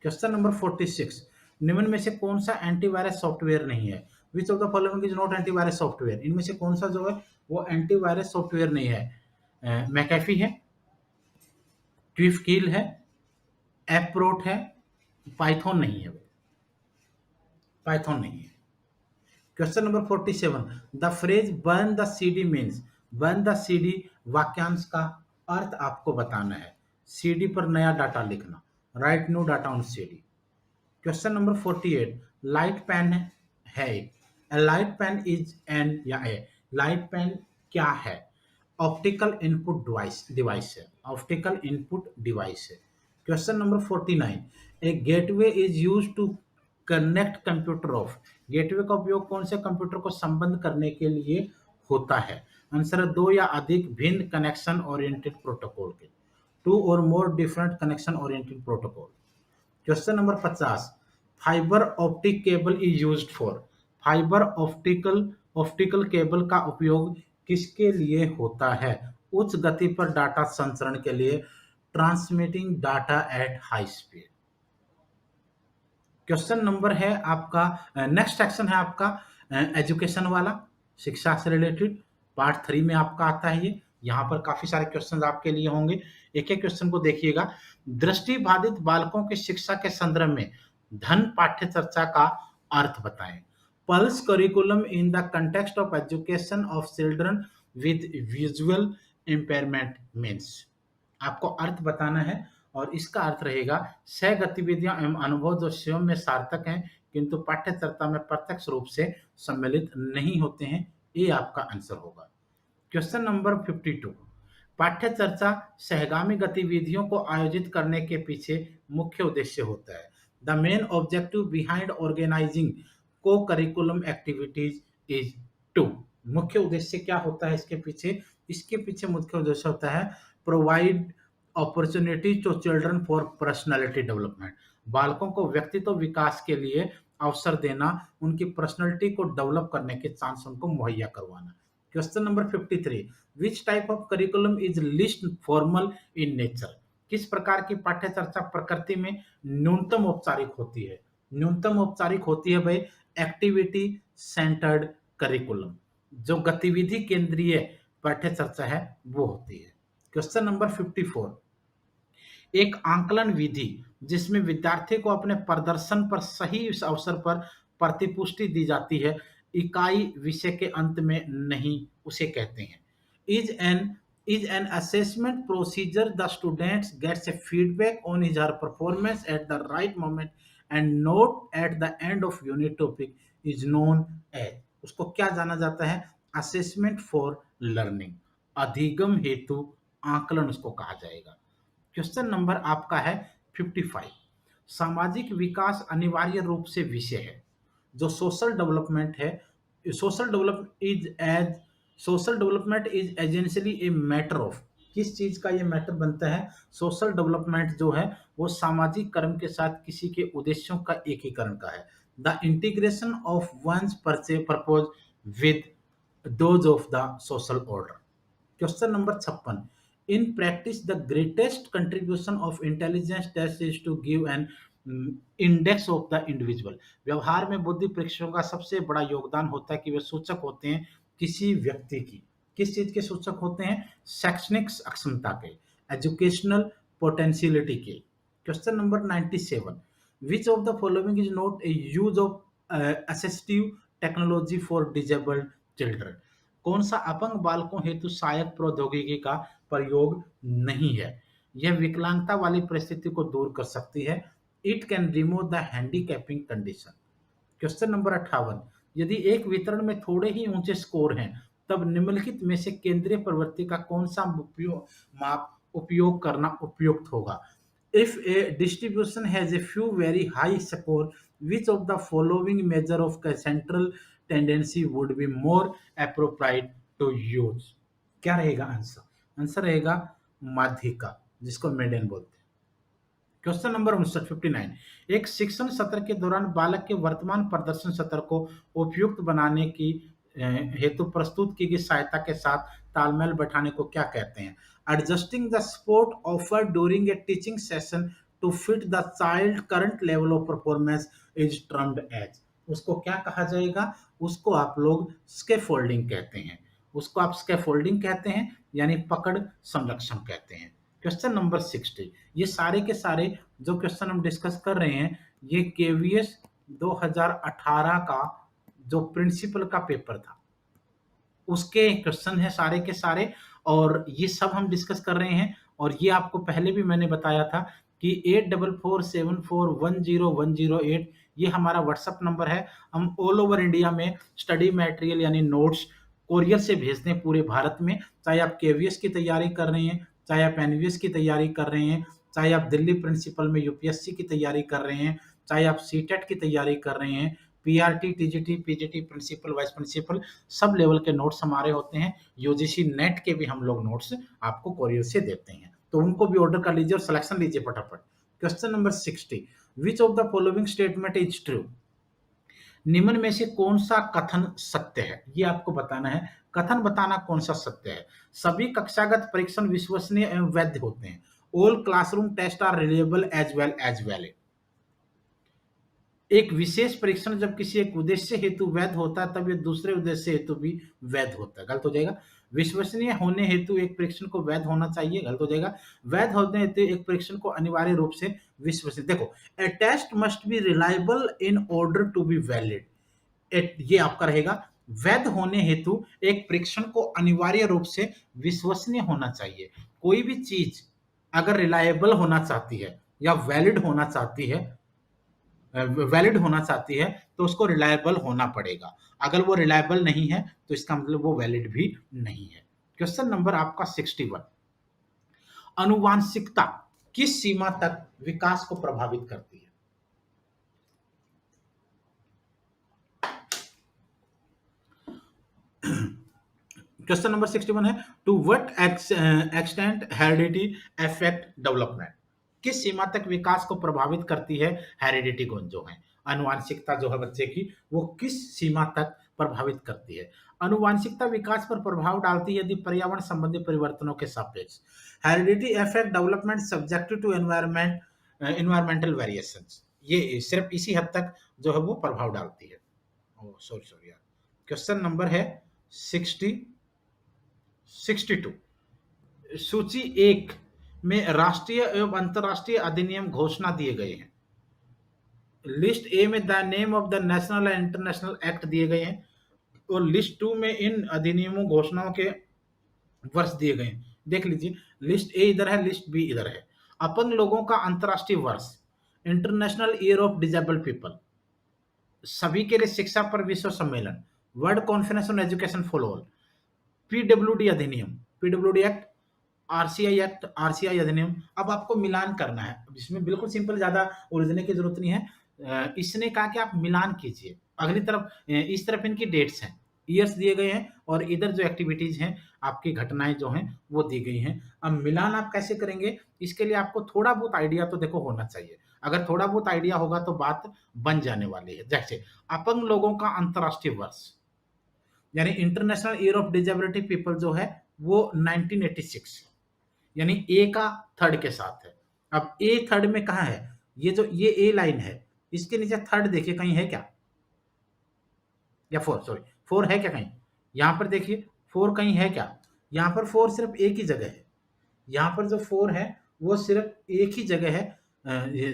Speaker 1: Question number 46, निम्न में से कौन सा एंटीवायरस सॉफ्टवेयर नहीं है? Which of the following is not antivirus software, इनमें से कौन सा जो है वो एंटीवायरस सॉफ्टवेयर नहीं है? मैकेफी है, ट्विफकील है, एप्रोट है, पाइथन नहीं है, पाइथन नहीं है। Question number 47, the phrase burn the CD means, burn the CD वाक्यांश का अर्थ आपको बताना है। सीडी पर नया डाटा लिखना, write new data on CD. Question number 48, light pen है एक, लाइट पेन इज एन या ए, लाइट पेन क्या है? ऑप्टिकल इनपुट डिवाइस है, ऑप्टिकल इनपुट डिवाइस है। Question number 49, a gateway is use to connect computer of, gateway का उपयोग कौन से कंप्यूटर को संबंध करने के लिए होता है? आंसर है दो या अधिक भिन्न कनेक्शन ओरिएंटेड प्रोटोकॉल के, टू और more different connection oriented protocol. Question number 50, fibre optic cable is used for, fibre optical cable का उपयोग किसके लिए होता है? उच्च गति पर डाटा संचरण के लिए, transmitting data at high speed. Question number है आपका, नेक्स्ट सेक्शन है आपका एजुकेशन वाला, शिक्षा से रिलेटेड, पार्ट 3 में आपका आता है ये। यहाँ पर काफी सारे क्वेश्चन आपके लिए होंगे, एक एक क्वेश्चन को देखिएगा। दृष्टिबाधित बालकों की शिक्षा के संदर्भ में धन पाठ्य चर्चा का अर्थ बताएं। Pulse curriculum in the context of education of children with visual impairment means, आपको अर्थ बताना है और इसका अर्थ रहेगा सह गतिविधियां एवं अनुभव जो स्वयं में सार्थक हैं किंतु पाठ्यचर्या में प्रत्यक्ष रूप से सम्मिलित नहीं होते हैं, ये आपका आंसर होगा। क्वेश्चन नंबर 52, पाठ्यचर्या सहगामी गतिविधियों को आयोजित करने के पीछे मुख्य उद्देश्य होता है। The main objective behind organising co curriculum activities is to, मुख्य उद्देश्य क्या होता है इसके पीछे? इसके पीछे मुख्य उद्देश्य होता है provide opportunities to children for personality development, बालकों को व्यक्तित्व विकास के लिए अवसर देना, उनकी पर्सनालिटी को डेवलप करने के चांस उनको मुहैया करवाना। Question number 53, which type of curriculum is list formal in nature, किस प्रकार की पाठ्यचर्या प्रकृति में न्यूनतम औपचारिक होती है? न्यूनतम औपचारिक होती है भाई एक्टिविटी सेंटर्ड करिकुलम, जो गतिविधि केंद्रीय पाठ्यचर्या है वो होती है। क्वेश्चन नंबर 54, एक आंकलन विधि जिसमें विद्यार्थी को अपने प्रदर्शन पर सही अवसर पर प्रतिपुष्टि दी जाती है, इकाई विषय के अंत में नहीं, उसे कहते हैं। Is an assessment procedure the students gets a feedback on his her performance at the right moment and not at the end of unit topic is known as, उसको क्या जाना जाता है? असेसमेंट फॉर लर्निंग, अधिगम हेतु आंकलन उसको कहा जाएगा। क्वेश्चन नंबर आपका है 55, सामाजिक विकास अनिवार्य रूप से विषय है, जो सोशल डेवलपमेंट है, social development is essentially a matter of, किस चीज का ये मैटर बनता है? सोशल डेवलपमेंट जो है वो सामाजिक कर्म के साथ किसी के उद्देश्यों का एकीकरण का है। The integration of one's purpose with those of the social order. Question number 56, in practice the greatest contribution of intelligence test is to give an index of the individual, व्यवहार में बुद्धि परीक्षणों का सबसे बड़ा योगदान होता है कि वे सूचक होते हैं किसी व्यक्ति की, किस चीज के सूचक होते हैं? शैक्षणिक अक्षमता के, एजुकेशनल पोटेंशियलिटी के। Question number 97, which of the following is not A use of assistive technology for disabled children? कौन सा अपंग बालकों हेतु सहायक प्रौद्योगिकी का प्रयोग नहीं है? यह विकलांगता वाली परिस्थिति को दूर कर सकती है। It can remove the handicapping condition. Question number 58, यदि एक वितरण में थोड़े ही ऊंचे स्कोर हैं, तब निम्नलिखित में से केंद्रीय प्रवृत्ति का कौन सा माप उपयोग करना उपयुक्त होगा? If a distribution has a few very high score, which of the following measure of central tendency would be more appropriate to use? क्या रहेगा आंसर? आंसर रहेगा माध्यिका, जिसको मेडन बोलते हैं। क्वेश्चन नंबर 59, एक शिक्षण सत्र के दौरान बालक के वर्तमान प्रदर्शन सत्र को उपयुक्त बनाने की हेतु प्रस्तुत की गई सहायता के साथ तालमेल बैठाने को क्या कहते हैं? Adjusting the support offer during a teaching session to fit the child current level of performance is termed as. उसको क्या कहा जाएगा? उसको आप लोग स्कैफोल्डिंग कहते हैं। उसको आप स्कैफोल्डिंग कहते हैं, यानी पकड़ संरक्षण कहते हैं। क्वेश्चन नंबर 60, ये सारे के सारे जो क्वेश्चन हम डिस्कस कर रहे हैं, ये केवीएस 2018 का जो प्रिंसिपल का पेपर था उसके क्वेश्चन है सारे के सारे, और ये सब हम डिस्कस कर रहे हैं। और ये आपको पहले भी मैंने बताया था कि 8447410108 ये हमारा व्हाट्सएप नंबर है। हम ऑल ओवर इंडिया में स्टडी मटेरियल यानी नोट्स कोरियर से भेजते हैं पूरे भारत में। चाहे आप केवीएस की तैयारी कर रहे हैं, चाहे आप एनवीएस की तैयारी कर रहे हैं, चाहे आप दिल्ली प्रिंसिपल में यूपीएससी की तैयारी कर रहे हैं, चाहे आप सीटेट की तैयारी कर रहे हैं, PRT, TGT, PGT, principal, vice principal, सब लेवल के नोट्स हमारे होते हैं। यूजीसी नेट के भी हम लोग नोट्स आपको कोरियर से देते हैं, तो उनको भी ऑर्डर कर लीजिए और सिलेक्शन लीजिए फटाफट। Question number 60, which of the following statement is true? निम्न में से कौन सा कथन सत्य है? ये आपको बताना है। कथन बताना कौन सा सत्य है। सभी कक्षागत परीक्षण विश्वसनीय एवं वैध होते हैं। All classroom test are reliable as well as valid. एक विशेष परीक्षण जब किसी एक उद्देश्य हेतु वैध होता है, तब ये दूसरे उद्देश्य हेतु भी वैध होता है। गलत हो जाएगा। विश्वसनीय होने हेतु एक परीक्षण को वैध होना चाहिए, गलत हो जाएगा। वैध होने हेतु एक परीक्षण को अनिवार्य रूप से विश्वसनीय। देखो, a test must be reliable in order to be valid. ये आपका रहेगा। वैध होने हेतु एक परीक्षण को अनिवार्य रूप से विश्वसनीय होना चाहिए। कोई भी चीज अगर रिलायबल होना चाहती है या वैलिड होना चाहती है तो उसको रिलायबल होना पड़ेगा। अगर वो रिलायबल नहीं है तो इसका मतलब वो वैलिड भी नहीं है। क्वेश्चन नंबर आपका 61, आनुवांशिकता किस सीमा तक विकास को प्रभावित करती है? क्वेश्चन नंबर 61 है, to what extent heredity affect development? किस सीमा तक विकास को प्रभावित करती है हेरिडिटी गुण जो है, आनुवांशिकता जो है बच्चे की, वो किस सीमा तक प्रभावित करती है? आनुवांशिकता विकास पर प्रभाव डालती है यदि पर्यावरण संबंधी परिवर्तनों के सापेक्ष। Heredity affect development subject to environmental variations. ये सिर्फ इसी हद तक जो है वो प्रभाव डालती है। सॉरी यार। क्वेश्चन नंबर है 62। सूची 1 में राष्ट्रीय एवं अंतर्राष्ट्रीय अधिनियम घोषणा दिए गए हैं। लिस्ट ए में the name of the national and international act दिए गए हैं, और लिस्ट 2 में इन अधिनियमों घोषणाओं के वर्ष दिए गए हैं। देख लीजिए, लिस्ट ए इधर है, लिस्ट बी इधर है। अपंग लोगों का अंतर्राष्ट्रीय वर्ष, international year of disabled people, सभी के लिए शिक्षा पर विश्व सम्मेलन, world conference on education for all, PWD अधिनियम, PWD act, RCI act, RCI अधिनियम। अब आपको मिलान करना है। इसमें बिल्कुल सिंपल, ज्यादा उलझने की जरूरत नहीं है। इसने कहा कि आप मिलान कीजिए। अगली तरफ इस तरफ इनकी डेट्स हैं, ईयर्स दिए गए हैं, और इधर जो एक्टिविटीज हैं, आपकी घटनाएं जो हैं वो दी गई हैं। अब मिलान आप कैसे करेंगे, इसके लिए आपको थोड़ा बहुत आइडिया तो देखो होना चाहिए। अगर थोड़ा बहुत आइडिया होगा तो बात बन जाने वाली है। जैसे अपंग लोगों का अंतर्राष्ट्रीय वर्ष, यानी international year of disability people जो है वो 1986, यानी ए का थर्ड के साथ है। अब ए थर्ड में कहाँ है? ये ए लाइन है, इसके नीचे थर्ड देखिए कहीं है क्या, या फोर है क्या कहीं? यहां पर देखिए, फोर कहीं है क्या? यहां पर फोर सिर्फ एक ही जगह है। यहां पर जो फोर है वो सिर्फ एक ही जगह है,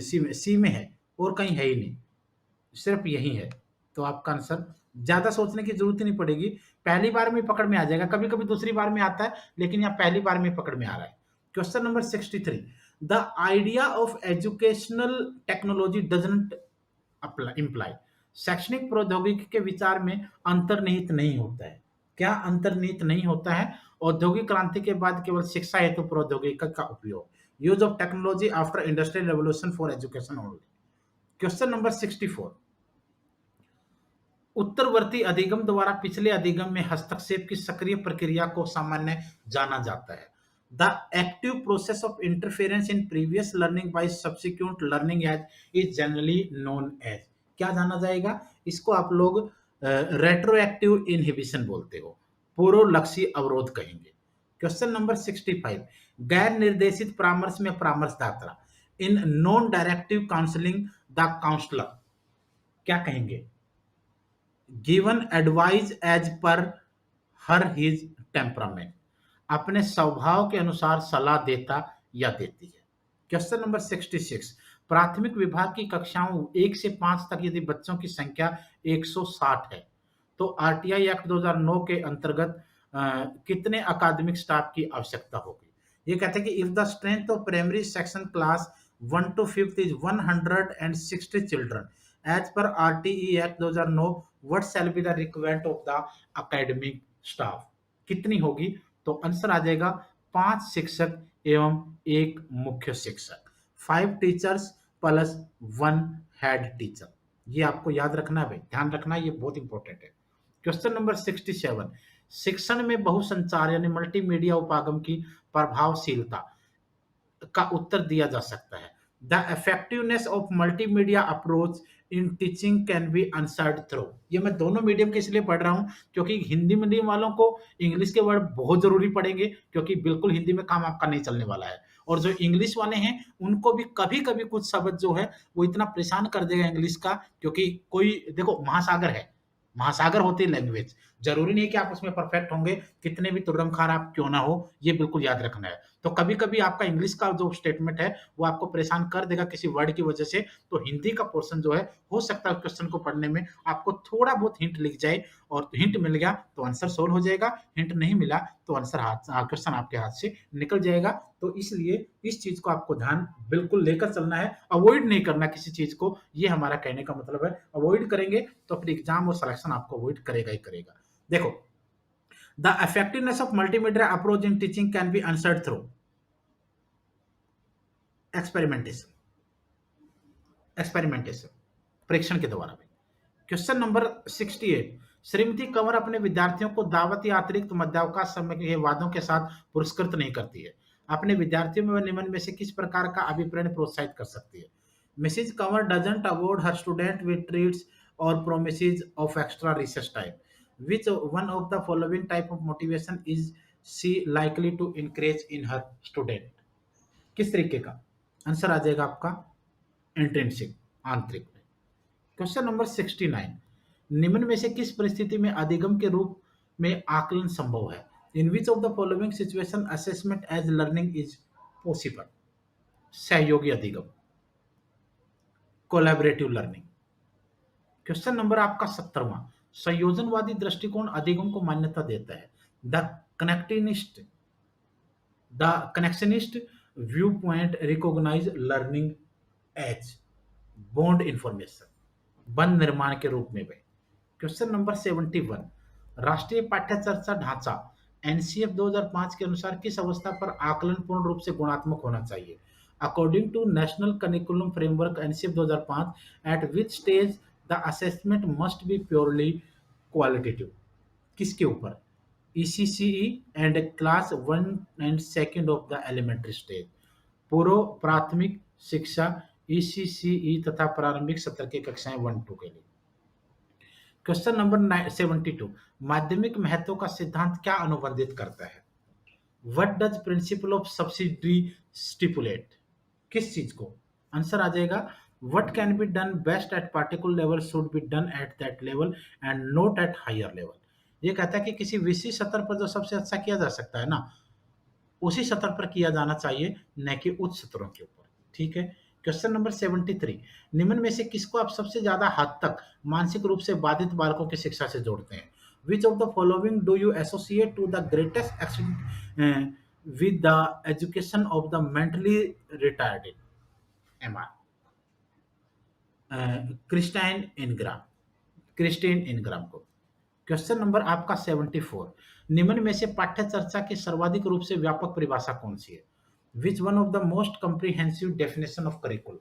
Speaker 1: सी में है। और कहीं है ही नहीं, सिर्फ यही है। तो आपका आंसर, ज़्यादा सोचने की ज़रूरत ही नहीं पड़ेगी, पहली बार में पकड़ में आ जाएगा, कभी-कभी दूसरी बार में आता है, लेकिन यहाँ पहली बार में पकड़ में आ रहा है। Question number 63, the idea of educational technology doesn't imply, शैक्षणिक प्रौद्योगिकी के विचार में अंतर्निहित नहीं होता है। क्या अंतर्निहित नहीं होता है? औद्योगिक क्रांति के बाद केवल शिक्षा हेतु प्रौद्योगिकी का उपयोग, use of technology after industrial revolution for education only. Question number 64, उत्तरवर्ती अधिगम द्वारा पिछले अधिगम में हस्तक्षेप की सक्रिय प्रक्रिया को सामान्य जाना जाता है। The active process of interference in previous learning by subsequent learning as is generally known as, क्या जाना जाएगा? इसको आप लोग रेट्रोएक्टिव इनहिबिशन बोलते हो, पूर्वलक्षी अवरोध कहेंगे। क्वेश्चन नंबर 65, गैर निर्देशित परामर्श में परामर्शदाता, in non directive counselling the counsellor, क्या कहेंगे? Given advice as per her his temperament, अपने स्वभाव के अनुसार सलाह देता या देती है। क्वेश्चन नंबर 66, प्राथमिक विभाग की कक्षाओं 1 से 5 तक यदि बच्चों की संख्या 160 है तो आरटीआई एक्ट 2009 के अंतर्गत कितने अकादमिक स्टाफ की आवश्यकता होगी? ये कहते हैं कि if the strength of primary section class 1 to 5th is 160 children as per RTE act 2009, what shall be the requirement of the academic staff, कितनी होगी? तो आंसर आ जाएगा 5 शिक्षक एवं 1 मुख्य शिक्षक, 5 टीचर्स प्लस 1 हेड टीचर। ये आपको याद रखना है भाई, ध्यान रखना, ये बहुत इंपॉर्टेंट है। क्वेश्चन नंबर 67, शिक्षण में बहुसंचार यानी मल्टीमीडिया उपागम की प्रभावशीलता का उत्तर दिया जा सकता है। The effectiveness of multimedia approach in teaching can be answered through, ये मैं दोनों मीडियम के इसलिए पढ़ रहा हूं क्योंकि हिंदी मीडियम वालों को इंग्लिश के वर्ड बहुत जरूरी पड़ेंगे, क्योंकि बिल्कुल हिंदी में काम आपका नहीं चलने वाला है। और जो इंग्लिश वाले हैं उनको भी कभी कभी कुछ शब्द जो है वो इतना परेशान कर देगा इंग्लिश का, क्योंकि कोई देखो महासागर है, महासागर होती है लैंग्वेज, जरूरी नहीं कि आप उसमें परफेक्ट होंगे, कितने भी तुर्रमखार आप क्यों ना हो, ये बिल्कुल याद रखना है। तो कभी-कभी आपका इंग्लिश का जो स्टेटमेंट है वो आपको परेशान कर देगा किसी वर्ड की वजह से, तो हिंदी का पोर्शन जो है हो सकता है क्वेश्चन को पढ़ने में आपको थोड़ा बहुत हिंट लिख जाए, और हिंट मिल गया तो आंसर सोल्व हो जाएगा, हिंट नहीं मिला तो आंसर क्वेश्चन आपके हाथ से निकल जाएगा। तो इसलिए इस चीज को आपको ध्यान बिल्कुल लेकर चलना है, अवॉइड नहीं करना किसी चीज को, ये हमारा कहने का मतलब है। अवॉइड करेंगे तो फिर एग्जाम और सिलेक्शन आपको अवॉइड करेगा ही करेगा। देखो, the effectiveness of multimedia approach in teaching can be answered through experimentation, experimentation, परीक्षण के द्वारा भी। क्वेश्चन नंबर 68, श्रीमती कंवर अपने विद्यार्थियों को दावत या अतिरिक्त मध्यावकाश समय के वादों के साथ पुरस्कृत नहीं करती है, अपने विद्यार्थियों में वह निम्न में से किस प्रकार का अभिप्राय प्रोत्साहित कर सकती है? Mrs Kanwar doesn't award her student with treats और promises of extra research time, which one of the following type of motivation is सी likely to encourage in her student, किस तरीके का? आंसर आ जाएगा आपका इंट्रिंसिक, आंतरिक में। क्वेश्चन नंबर 69, निम्न में से किस परिस्थिति में अधिगम के रूप में आकलन संभव है? In which of the following situation assessment as learning is possible? सहयोगी अधिगम, कोलैबोरेटिव लर्निंग। क्वेश्चन नंबर आपका 70वां, संयोजनवादी दृष्टिकोण अधिगम को मान्यता देता है। The connectionist, the connectionist viewpoint recognize learning as bond information, बंद निर्माण के रूप में भी। क्वेश्चन नंबर 71, राष्ट्रीय पाठ्य चर्चा ढांचा एनसीएफ 2005 के अनुसार किस अवस्था पर आकलन पूर्ण रूप से गुणात्मक होना चाहिए? According to national curriculum framework NCF 2005, at which stage the assessment must be purely qualitative, किसके ऊपर? ECCE and class 1 and 2 of the elementary stage, पूर्व प्राथमिक शिक्षा ईसीसीई तथा प्रारंभिक सत्र की कक्षाएं 1-2 के लिए। क्वेश्चन नंबर 72, माध्यमिक महत्व का सिद्धांत क्या अनुबंधित करता है? What does principle of subsidy stipulate, किस चीज को? आंसर आ जाएगा what can be done best at particular level should be done at that level and not at higher level. ये कहता है कि किसी विशेष स्तर पर जो सबसे अच्छा किया जा सकता है ना, उसी स्तर पर किया जाना चाहिए, न कि उच्च स्तरों के ऊपर। ठीक है, क्वेश्चन नंबर 73, निम्न में से किसको आप सबसे ज्यादा हद तक मानसिक रूप से बाधित बालकों की शिक्षा से जोड़ते हैं? Which of the following do you associate to the greatest with the education of the mentally retarded? M R Christine Ingram, Christine Ingram को। क्वेश्चन नंबर आपका 74, निम्न में से पाठ्य चर्चा की सर्वाधिक रूप से व्यापक परिभाषा कौन सी है? विच one of the most comprehensive definition of curriculum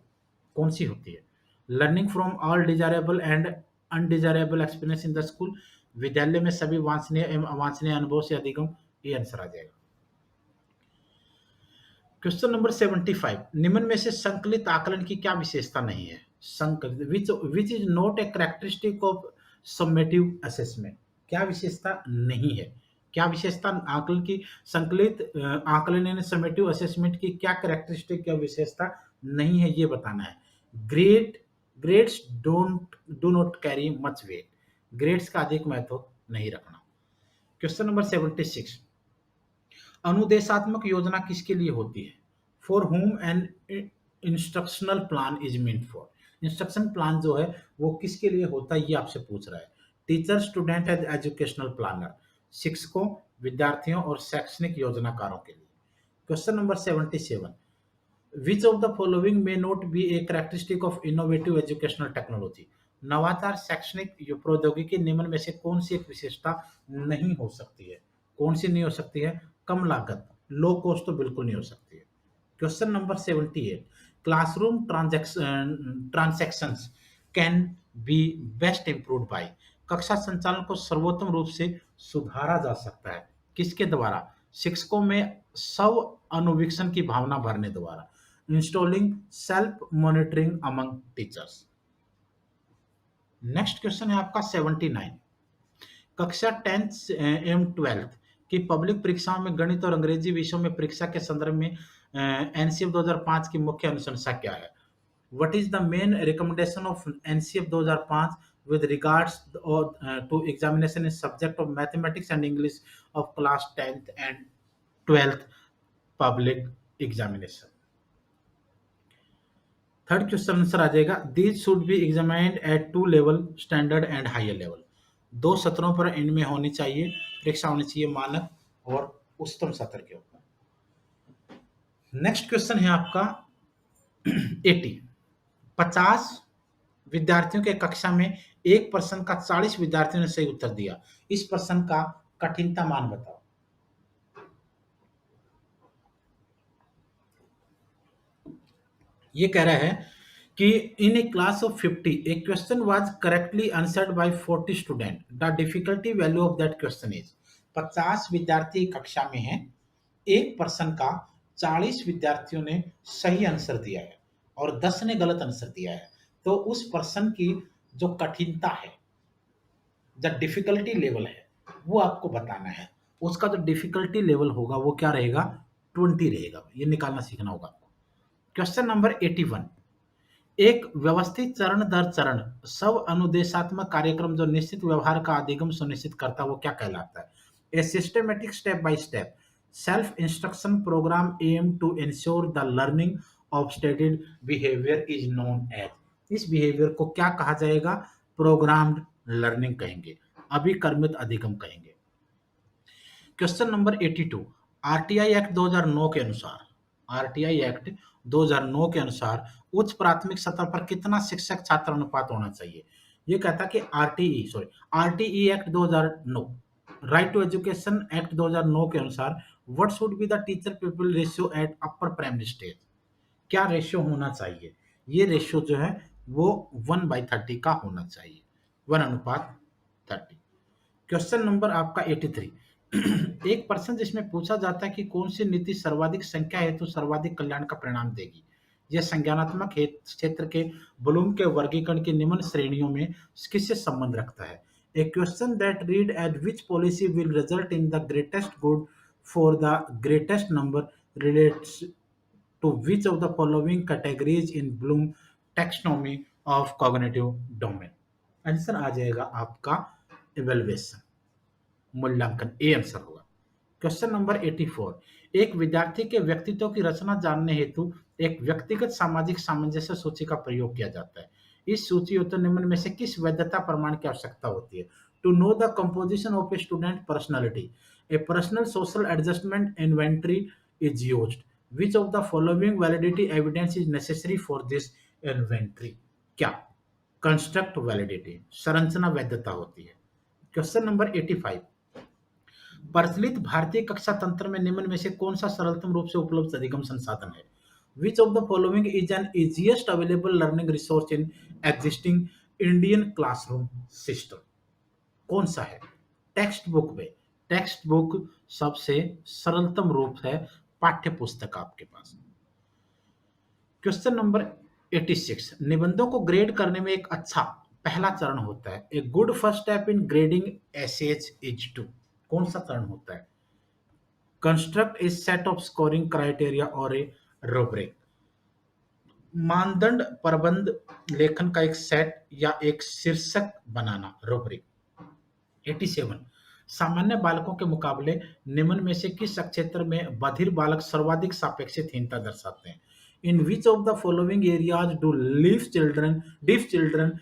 Speaker 1: कौन सी होती है? Learning from all desirable and undesirable experience in the school, विद्यालय में सभी वांछनीय एवं अवांछनीय अनुभव से अधिगम, ये आंसर आ जाएगा। क्वेश्चन नंबर 75, निम्न में से संकलित आकलन की क्या विशेषता नहीं है? संकलित which is not a characteristic of summative assessment, क्या विशेषता नहीं है? क्या विशेषता आकलन की, संकलित आकलन यानी समेटिव असेसमेंट की क्या कैरेक्टरिस्टिक या विशेषता नहीं है, ये बताना है। Grades do not carry much weight, grades का अधिक महत्व नहीं रखना। क्वेश्चन नंबर 76, अनुदेशात्मक योजना किसके लिए होती है? For whom an instructional plan is meant for, instruction plan जो है वो किसके लिए होता है, ये आपसे पूछ रहा है। Teacher, student and educational planner, शिक्षकों, विद्यार्थियों और शैक्षणिक योजनाकारों के लिए। Question number 77, which of the following may not be a characteristic of innovative educational technology, नवाचार शैक्षणिक प्रौद्योगिकी निम्न में से कौन सी एक विशेषता नहीं हो सकती है? कौन सी नहीं हो सकती है? कम लागत, लो कॉस्ट तो बिल्कुल नहीं हो सकती है। Question number 78, classroom transactions can be best improved by, कक्षा संचालन को सर्वोत्तम रूप से सुधारा जा सकता है किसके द्वारा? शिक्षकों में स्व अनुवीक्षण की भावना भरने द्वारा, installing self monitoring among teachers. Next question है आपका 79, कक्षा 10th एवं 12th की पब्लिक परीक्षाओं में गणित और अंग्रेजी विषयों में परीक्षा के संदर्भ में एनसीएफ 2005 की मुख्य अनुशंसा क्या है? What is the main recommendation of NCF 2005 with regards to examination in subject of mathematics and English of class 10th and 12th public examination? Third question answer आ जाएगा, these should be examined at 2 level, standard and higher level, 2 सत्रों पर इनमें होनी चाहिए, परीक्षा होनी चाहिए मानक और उच्चतम सत्र के ऊपर। नेक्स्ट क्वेश्चन है आपका 80, 50 विद्यार्थियों के कक्षा में एक प्रश्न का 40 विद्यार्थियों ने सही उत्तर दिया, इस प्रश्न का कठिनता मान बताओ। ये कह रहा है कि in a class of 50 a question was correctly answered by 40 student, the difficulty value of that question is, 50 विद्यार्थी कक्षा में हैं, एक प्रश्न का 40 विद्यार्थियों ने सही आंसर दिया है और 10 ने गलत आंसर दिया है, तो उस प्रश्न की जो कठिनता है, जो डिफिकल्टी लेवल है, वो आपको बताना है। उसका जो डिफिकल्टी लेवल होगा वो क्या रहेगा? 20 रहेगा। ये निकालना सीखना होगा आपको। क्वेश्चन नंबर 81, एक व्यवस्थित चरण दर चरण सब अनुदेशात्मक कार्यक्रम जो निश्चित व्यवहार का अधिगम सुनिश्चित करता है वो क्या कहलाता है? A systematic step by step self instruction programme aim to ensure the learning of stated behaviour is known as, इस बिहेवियर को क्या कहा जाएगा? प्रोग्राम्ड लर्निंग कहेंगे, अभिकर्मित अधिगम कहेंगे। क्वेश्चन नंबर 82, आरटीआई एक्ट 2009 के अनुसार, आरटीआई एक्ट 2009 के अनुसार उच्च प्राथमिक सतह पर कितना शिक्षक छात्र अनुपात होना चाहिए? ये कहता है कि RTE act 2009, right to education act 2009 के अनुसार what should be the teacher pupil ratio at upper primary stage, क्या रेशियो होना चाहिए? ये रेशियो जो है वो 1/30 का होना चाहिए, 1:30। क्वेश्चन नंबर आपका 83, एक प्रश्न जिसमें पूछा जाता है कि कौन सी नीति सर्वाधिक संख्या हेतु सर्वाधिक कल्याण का परिणाम देगी? यह संज्ञानात्मक क्षेत्र के ब्लूम के वर्गीकरण की निम्न श्रेणियों में किससे संबंध रखता है? A question that read at which policy will result in the greatest good for the greatest number relates to which of the following categories in Bloom taxonomy of cognitive domain? Answer आ जाएगा आपका evaluation, मूल्यांकन, A answer होगा। Question number 84, एक विद्यार्थी के व्यक्तित्व की रचना जानने हेतु एक व्यक्तिगत सामाजिक सामंजस्य सूची का प्रयोग किया जाता है। इस सूची हेतु निम्न में से किस वैधता प्रमाण की आवश्यकता होती है? To know the composition of a student personality, a personal social adjustment inventory is used. Which of the following validity evidence is necessary for this inventory? क्या? कंस्ट्रक्ट वैलिडिटी, संरचना वैधता होती है। क्वेश्चन नंबर 85, प्रचलित भारतीय कक्षा तंत्र में निम्न में से कौन सा सरलतम रूप से उपलब्ध अधिगम संसाधन है? Which of the following is an easiest available learning resource in existing Indian classroom system? कौन सा है? टेक्स्ट बुक में, टेक्स्ट बुक सबसे सरलतम रूप है पाठ्य पुस्तक आपके पास। क्वेश्चन नंबर 86, निबंधों को ग्रेड करने में एक अच्छा पहला चरण होता है। A good first step in grading essays is to, कौन सा चरण होता है? Construct a set of scoring criteria और ए रूब्रिक, मानदंड प्रबंध लेखन का एक सेट या एक शीर्षक बनाना, रूब्रिक। 87, सामान्य बालकों के मुकाबले निम्न में से किस क्षेत्र में बधिर बालक सर्वाधिक सापेक्षिकहीनता दर्शाते हैं? In which of the following areas do deaf children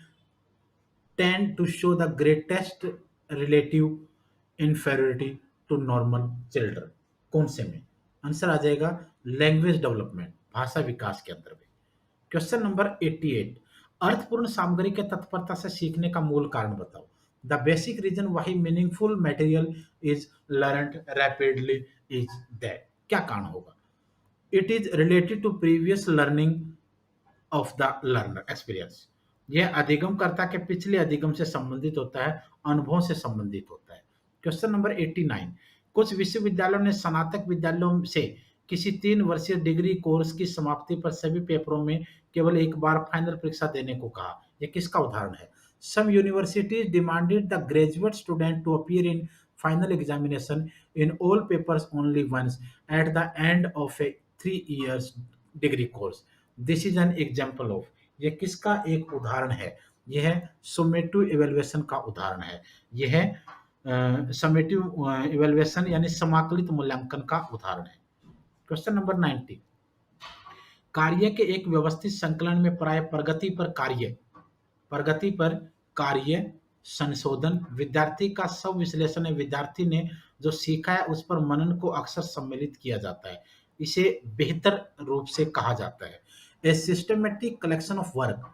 Speaker 1: tend to show the greatest relative inferiority to normal children? कौन से में? आंसर आ जाएगा लैंग्वेज डेवलपमेंट, भाषा विकास के अंदर में। क्वेश्चन नंबर 88, अर्थपूर्ण सामग्री के तत्परता से सीखने का मूल कारण बताओ। The basic reason why meaningful material is learned rapidly is that, क्या कारण होगा? It is related to previous learning of the learner experience, यह अधिगमकर्ता के पिछले अधिगम से संबंधित होता है, अनुभव से संबंधित होता है। क्वेश्चन नंबर 89, कुछ विश्वविद्यालयों ने स्नातक विद्यालयों से किसी 3 वर्षीय डिग्री कोर्स की समाप्ति पर सभी पेपरों में केवल एक बार फाइनल परीक्षा देने को कहा। यह किसका उदाहरण है? Some universities demanded the graduate student to appear in final examination in all papers only once at the end of a 3 years degree course. This is an example of, यह किसका एक उदाहरण है? यह सोमेटिव इवेल्युएशन का उदाहरण है। यह समेटिव इवेल्युएशन यानी समाकलित मूल्यांकन का उदाहरण है। क्वेश्चन नंबर 90, कार्य के एक व्यवस्थित संकलन में प्राय प्रगति पर कार्य संशोधन, विद्यार्थी का सब विश्लेषण है, विद्यार्थी ने जो सीखा है उस पर मनन को अक्सर सम्मिलित किया जाता है, इसे बेहतर रूप से कहा जाता है। A systematic collection of work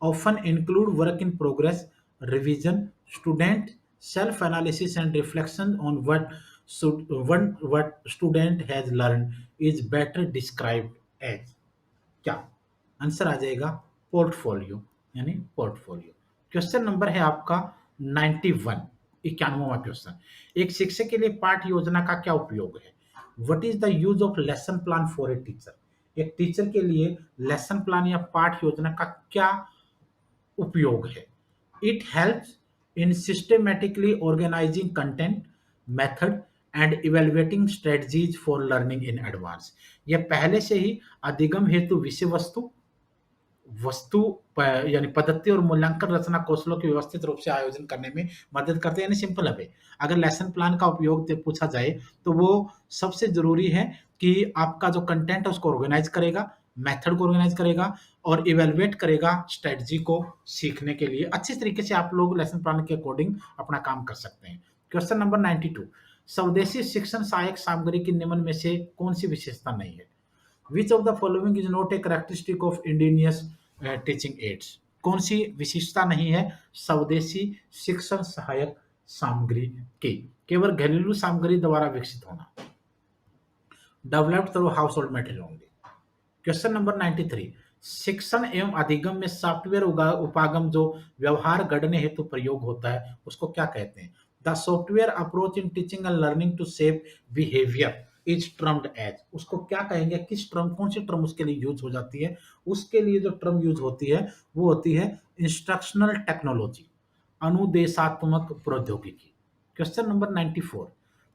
Speaker 1: often include work in progress, revision, student self analysis and reflection on what student has learned is better described as, क्या? आंसर आ जाएगा पोर्टफोलियो, यानी पोर्टफोलियो। क्वेश्चन नंबर है आपका 91, 91वां क्वेश्चन, एक शिक्षक के लिए पाठ योजना का क्या उपयोग है? What is the use of lesson plan for a teacher? एक टीचर के लिए लेसन प्लान या पाठ योजना का क्या उपयोग है? It helps in systematically organising content, method and evaluating strategies for learning in advance. यह पहले से ही अधिगम हेतु विषय वस्तु यानी पद्धति और मूल्यांकन रचना कौशलों के व्यवस्थित रूप से आयोजन करने में मदद करते हैं। यानी सिंपल है, अगर लेसन प्लान का उपयोग पूछा जाए तो वो सबसे जरूरी है कि आपका जो कंटेंट है उसको ऑर्गेनाइज करेगा, मेथड को ऑर्गेनाइज करेगा और इवेलुएट करेगा स्ट्रेटजी को सीखने के लिए। अच्छी तरीके से आप लोग लेसन प्लान के अकॉर्डिंग अपना काम कर सकते हैं। क्वेश्चन नंबर 92, स्वदेशी शिक्षण सहायक सामग्री की निम्न में से कौन सी विशेषता नहीं है? Which of the following is not a characteristic of indigenous teaching aids? कौन सी विशेषता नहीं है स्वदेशी शिक्षण सहायक सामग्री की? केवल घरेलू सामग्री द्वारा विकसित होना, developed through house hold material only. Question number 93, शिक्षण एवं अधिगम में सॉफ्टवेयर उपागम जो व्यवहार गढ़ने हेतु प्रयोग होता है उसको क्या कहते हैं? The software approach in teaching and learning to shape behaviour is termed as, उसको क्या कहेंगे? किस टर्म, कौन सी टर्म उसके लिए यूज हो जाती है? उसके लिए जो टर्म यूज होती है वो होती है इंस्ट्रक्शनल टेक्नोलॉजी, अनुदेशात्मक प्रौद्योगिकी। क्वेश्चन नंबर 94,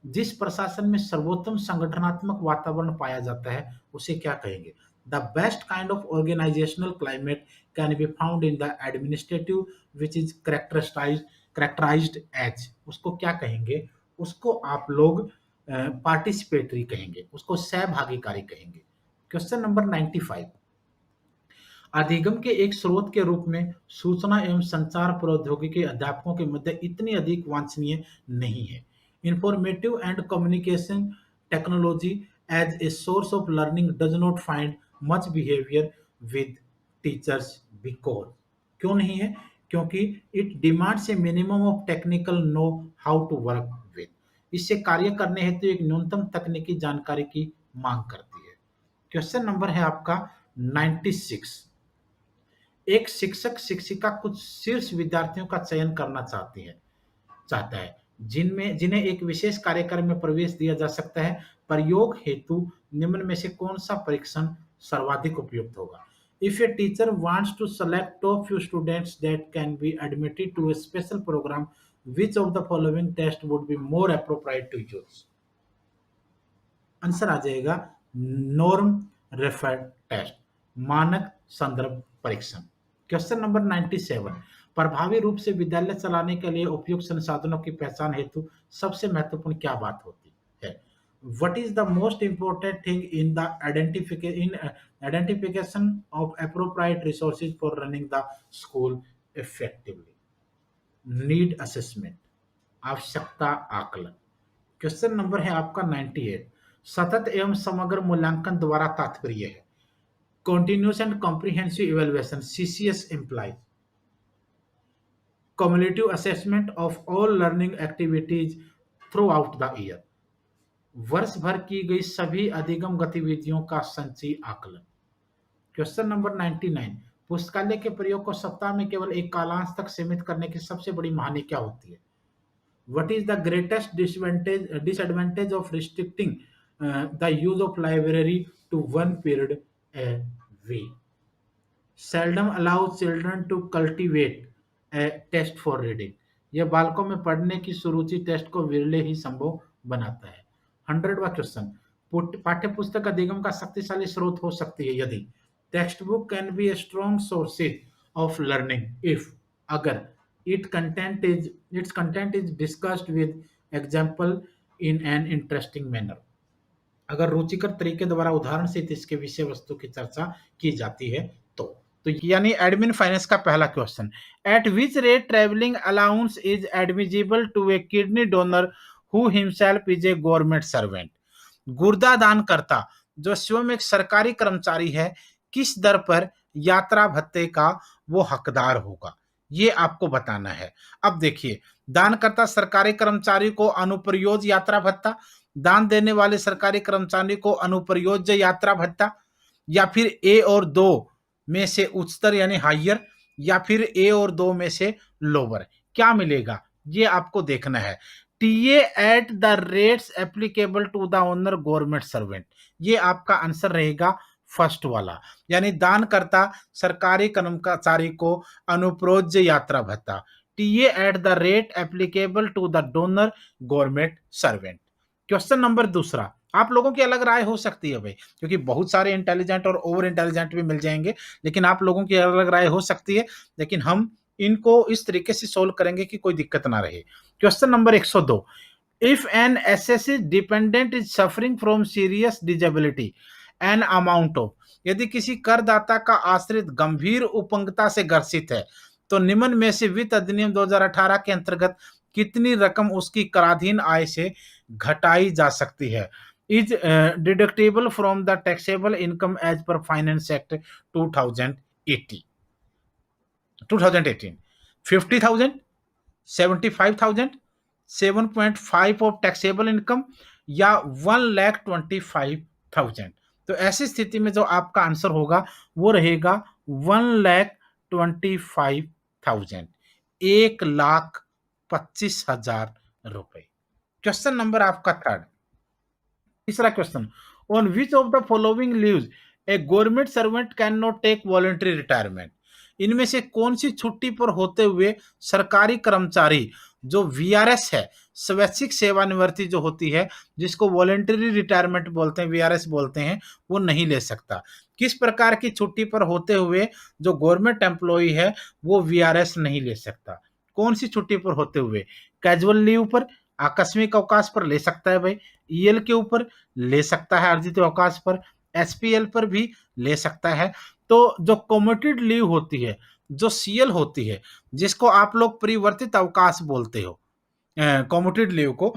Speaker 1: जिस प्रशासन में सर्वोत्तम संगठनात्मक वातावरण पाया जाता है उसे क्या कहेंगे? The best kind of organisational climate can be found in the administrative which is characterised as, उसको क्या कहेंगे? उसको आप लोग पार्टिसिपेटरी कहेंगे, उसको सहभागीकारी कहेंगे। क्वेश्चन नंबर 95, अधिगम के एक स्रोत के रूप में सूचना एवं संचार प्रौद्योगिकी अध्यापकों के मध्य इतनी अधिक वांछनीय नहीं है। Informative and communication technology as a source of learning does not find much behaviour with teachers because, क्यों नहीं है? क्योंकि it demands a minimum of technical know how to work with, इससे कार्य करने हेतु एक न्यूनतम तकनीकी जानकारी की मांग करती है। क्वेश्चन नंबर है आपका 96, एक शिक्षक शिक्षिका कुछ शीर्ष विद्यार्थियों का चयन करना चाहता है जिन्हें एक विशेष कार्यक्रम में प्रवेश दिया जा सकता है। प्रयोग हेतु निम्न में से कौन सा परीक्षण सर्वाधिक उपयुक्त होगा? If a teacher wants to select top few students that can be admitted to a special programme, which of the following test would be more appropriate to use? Answer आ जाएगा नॉर्म रेफर्ड टेस्ट, मानक संदर्भ परीक्षण। Question number 97, प्रभावी रूप से विद्यालय चलाने के लिए उपयुक्त संसाधनों की पहचान हेतु सबसे महत्वपूर्ण क्या बात होती है? What is the most important thing in the identification of appropriate resources for running the school effectively? Need assessment, आवश्यकता आकलन। क्वेश्चन नंबर है आपका 98, सतत एवं समग्र मूल्यांकन द्वारा तात्पर्य है? Continuous and comprehensive evaluation CCS employees, cumulative assessment of all learning activities throughout the year, वर्ष भर की गई सभी अधिगम गतिविधियों का संचयी आकलन। क्वेश्चन नंबर 99, पुस्तकालय के प्रयोग को सप्ताह में केवल एक कालांश तक सीमित करने की सबसे बड़ी हानि क्या होती है? What is the greatest disadvantage of restricting the use of library to one period a week? Seldom allow children to cultivate a taste for reading. यह बालकों में पढ़ने की सुरुचि टेस्ट को विरले ही संभव बनाता है। 100वां क्वेश्चन, पाठ्य पुस्तक अधिगम का शक्तिशाली स्रोत हो सकती है यदि text book can be a strong sources of learning if, अगर its content is discussed with example in an interesting manner, अगर रुचिकर तरीके द्वारा उदाहरण से इसके विषय वस्तु की चर्चा की जाती है तो यानी एडमिन फाइनेंस का पहला question, at which rate travelling allowance is admissible to a kidney donor who himself is a government servant? गुर्दा दान करता जो स्वयं एक सरकारी कर्मचारी है किस दर पर यात्रा भत्ते का वो हकदार होगा, ये आपको बताना है। अब देखिए, दानकर्ता सरकारी कर्मचारी को अनुप्रयोज्य यात्रा भत्ता, दान देने वाले सरकारी कर्मचारी को अनुप्रयोज्य यात्रा भत्ता, या फिर ए और दो में से उच्चतर यानी हायर, या फिर ए और दो में से लोअर, क्या मिलेगा ये आपको देखना है। TA at the rates applicable to the owner government servant, ये आपका आंसर रहेगा फर्स्ट वाला, यानी दानकर्ता सरकारी कर्मचारी को अनुप्रोज्य यात्रा भत्ता, TA at the rate applicable to the donor government servant. Question number दूसरा, आप लोगों की अलग राय हो सकती है भाई, क्योंकि बहुत सारे इंटेलिजेंट और ओवर इंटेलिजेंट भी मिल जाएंगे, लेकिन आप लोगों की अलग राय हो सकती है, लेकिन हम इनको इस तरीके से सोल्व करेंगे कि कोई दिक्कत ना रहे। Question number 102, if an SSC dependent is suffering from serious disability an amount of, यदि किसी करदाता का आश्रित गंभीर उपंगता से ग्रसित है तो निम्न में से वित्त अधिनियम 2018 के अंतर्गत कितनी रकम उसकी कराधीन आय से घटाई जा सकती है? Is deductible from the taxable income as per finance act 2018, 50,000, 75,000, 7.5 of taxable income या 1,25,000। तो ऐसी स्थिति में जो आपका आंसर होगा वो रहेगा 1,25,000, 1,25,000 रुपए। क्वेश्चन नंबर आपका थर्ड, तीसरा question, on which of the following leaves a government servant can not take voluntary retirement? इनमें से कौन सी छुट्टी पर होते हुए सरकारी कर्मचारी जो वीआरएस है, स्वैच्छिक सेवानिवृत्ति जो होती है, जिसको वॉलंटरी रिटायरमेंट बोलते हैं, वीआरएस बोलते हैं, वो नहीं ले सकता? किस प्रकार की छुट्टी पर होते हुए जो गवर्नमेंट एम्प्लॉई है वो वीआरएस नहीं ले सकता? कौन सी छुट्टी पर होते हुए? कैजुअल लीव पर, आकस्मिक अवकाश पर ले सकता है भाई, ईएल के ऊपर ले सकता है, अर्जित अवकाश पर, एसपीएल पर भी ले सकता है। तो जो कमिटेड लीव होती है, जो सीएल होती है, जिसको आप लोग परिवर्तित अवकाश बोलते हो, कॉम्यूटेड लीव को,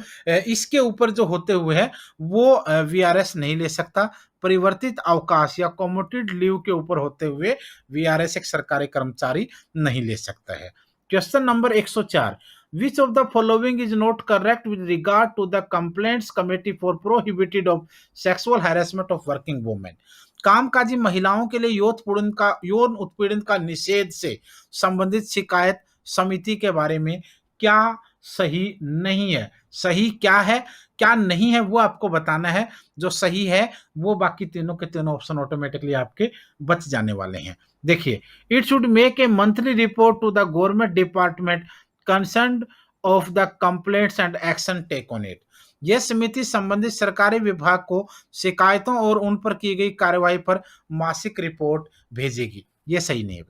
Speaker 1: इसके ऊपर जो होते हुए है वो वीआरएस नहीं ले सकता। परिवर्तित अवकाश या कॉम्यूटेड लीव के ऊपर होते हुए वीआरएस एक सरकारी कर्मचारी नहीं ले सकता है। Question number 104, which of the following is not correct with regard to the complaints committee for prohibited of sexual harassment of working women. कामकाजी महिलाओं के लिए यौन उत्पीड़न का निषेध से संबंधित शिकायत समिति के बारे में क्या सही नहीं है। सही क्या है क्या नहीं है वो आपको बताना है। जो सही है वो बाकी तीनों के तीनों ऑप्शन ऑटोमेटिकली आपके बच जाने वाले हैं। देखिए, it should make a monthly report to the government department concern of the complaints and action take on it. यह समिति संबंधित सरकारी विभाग को शिकायतों और उन पर की गई कार्यवाही पर मासिक रिपोर्ट भेजेगी। ये सही नहीं है।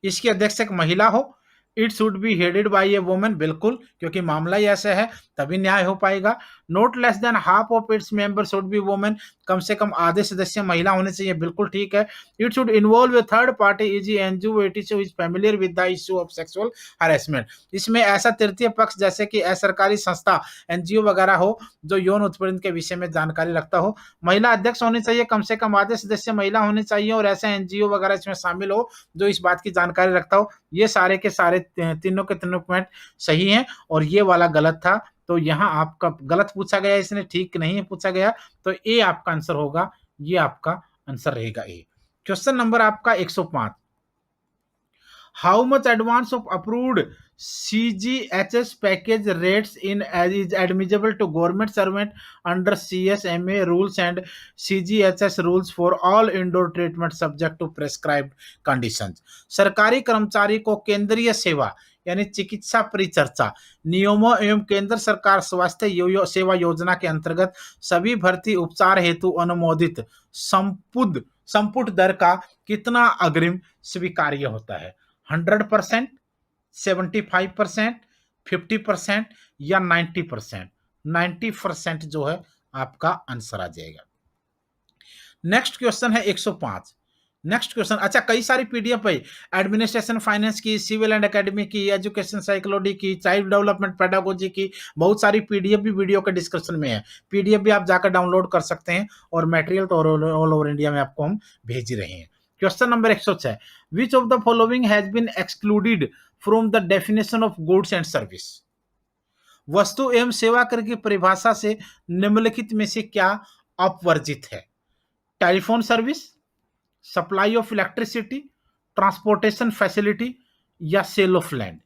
Speaker 1: इसकी अध्यक्ष एक महिला हो, it should be headed by a woman, बिल्कुल, क्योंकि मामला ही ऐसा है तभी न्याय हो पाएगा। Not less than half of its member should be woman, कम से कम आधे सदस्य महिला होने चाहिए, बिल्कुल ठीक है। It should involve A third party is NGO it is familiar with the issue of sexual harassment. इसमें ऐसा तृतीय पक्ष जैसे कि असरकारी संस्था, एनजीओ वगैरह हो जो यौन उत्पीड़न के विषय में जानकारी रखता हो। महिला अध्यक्ष होनी चाहिए, कम से कम आधे सदस्य महिला होने चाहिए, और ऐसा एनजीओ वगैरह इसमें शामिल हो जो इस बात की जानकारी रखता हो। ये सारे के सारे तीनों के तीनों पॉइंट सही हैं, और ये वाला गलत था। तो यहाँ आपका गलत पूछा गया, इसने ठीक नहीं पूछा गया, तो ए आपका आंसर होगा, ये आपका आंसर रहेगा ए। क्वेश्चन नंबर आपका 105, how much advance of approved CGHS package rates in is admissible to government servant under CSMA rules and CGHS rules for all indoor treatment subject to prescribed conditions। सरकारी कर्मचारी को केंद्रीय सेवा यानी चिकित्सा परिचर्चा नियमों एवं केंद्र सरकार स्वास्थ्य सेवा योजना के अंतर्गत सभी भर्ती उपचार हेतु अनुमोदित संपुट दर का कितना अग्रिम स्वीकार्य होता है। 100%, 75%, 50% या 90%। 90% जो है आपका आंसर आ जाएगा। नेक्स्ट क्वेश्चन है 105। नेक्स्ट क्वेश्चन, अच्छा कई सारी पीडीएफ है, एडमिनिस्ट्रेशन फाइनेंस की, सिविल एंड एकेडमी की, एजुकेशन साइकोलॉजी की, चाइल्ड डेवलपमेंट पेडागोजी की, बहुत सारी पीडीएफ भी वीडियो के डिस्क्रिप्शन में है। पीडीएफ भी आप जाकर डाउनलोड कर सकते हैं, और मटेरियल तो ऑल ओवर इंडिया में आपको हम भेज ही रहे हैं। Question number 106, which of the following has been excluded from the definition of goods and service. वस्तु एवं सेवा कर की परिभाषा से निम्नलिखित में से क्या अपवर्जित है। Telephone service, supply of electricity, transportation facility या सेल ऑफ लैंड।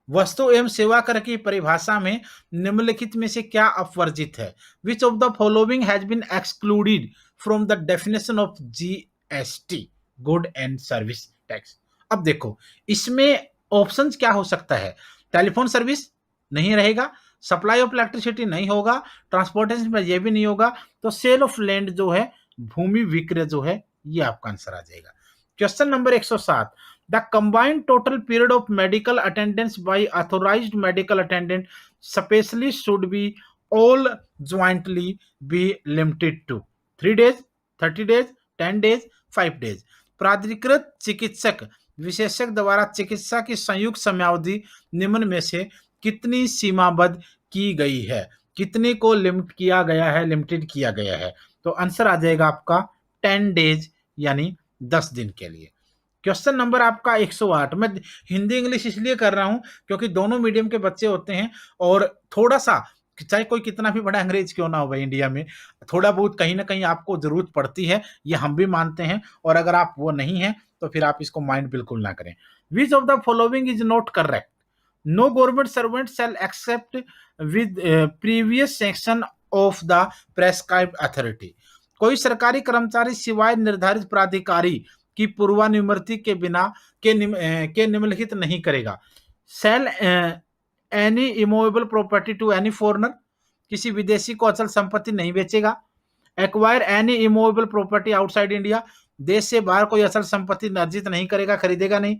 Speaker 1: वस्तु एवं सेवा कर की परिभाषा में निम्नलिखित में से क्या अपवर्जित है। Which of the following has been excluded from the definition of GST, good and service tax. अब देखो इसमें ऑप्शंस क्या हो सकता है। टेलीफोन सर्विस नहीं रहेगा, सप्लाई ऑफ इलेक्ट्रिसिटी नहीं होगा, ट्रांसपोर्टेशन में ये भी नहीं होगा, तो सेल ऑफ लैंड जो है, भूमि विक्रय जो है, ये आपका आंसर आ जाएगा। Question number 107, the combined total period of medical attendance by authorised medical attendant specialist should be all jointly be limited to 3 days, 30 days, 10 days, 5 days। प्राधिकृत चिकित्सक विशेषज्ञ द्वारा चिकित्सा की संयुक्त समयावधि निम्न में से कितनी सीमाबद्ध की गई है, कितने को लिमिट किया गया है, लिमिटेड किया गया है। तो आंसर आ जाएगा आपका 10 days यानी 10 दिन के लिए। क्वेश्चन नंबर आपका 108, मैं हिंदी इंग्लिश इसलिए कर रहा हूं क्योंकि दोनों मीडियम के बच्चे होते हैं, और थोड़ा सा चाहे कोई कितना भी बड़ा अंग्रेज क्यों ना हो भाई, इंडिया में थोड़ा बहुत कहीं ना कहीं आपको जरूरत पड़ती है, ये हम भी मानते हैं, और अगर आप वो नहीं है तो फिर आप इसको माइंड बिल्कुल ना करें। Which of the following is not correct. No government servant shall except with previous section of the prescribed authority. कोई सरकारी कर्मचारी सिवाय निर्धारित प्राधिकारी की पूर्वानुमति के बिना के निम्नलिखित नहीं करेगा। Sell any immovable property to any foreigner, किसी विदेशी को अचल संपत्ति नहीं बेचेगा। Acquire any immovable property outside India, देश से बाहर कोई अचल संपत्ति अर्जित नहीं करेगा, खरीदेगा नहीं।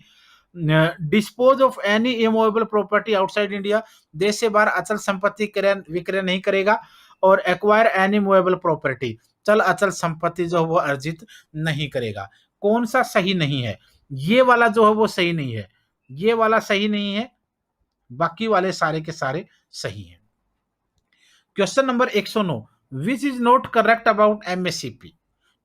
Speaker 1: Dispose of any immovable property outside India, देश से बाहर अचल संपत्ति क्रय विक्रय नहीं करेगा। और एक्वायर एनी मूवेबल प्रॉपर्टी, चल अचल संपत्ति जो है वो अर्जित नहीं करेगा। कौन सा सही नहीं है? ये वाला जो है वो सही नहीं है, ये वाला सही नहीं है, बाकी वाले सारे के सारे सही हैं। Question number 109, which is not correct about MSCP,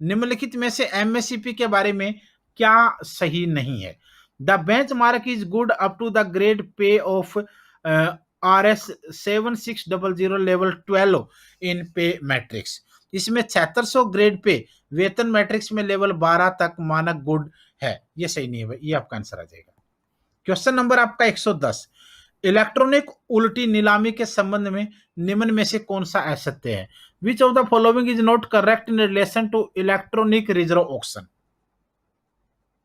Speaker 1: निम्नलिखित में से एमएससीपी के बारे में क्या सही नहीं है? The bench mark is good up to the grade pay of RS 7600 level 12 in pay matrix, इसमें 7600 ग्रेड पे वेतन मैट्रिक्स में लेवल 12 तक मानक गुड है, ये सही नहीं है, ये आपका आंसर आ जाएगा। क्वेश्चन नंबर आपका 110, इलेक्ट्रॉनिक उल्टी नीलामी के संबंध में निम्न में से कौन सा असत्य है? Which of the following is not correct in relation to electronic reserve auction,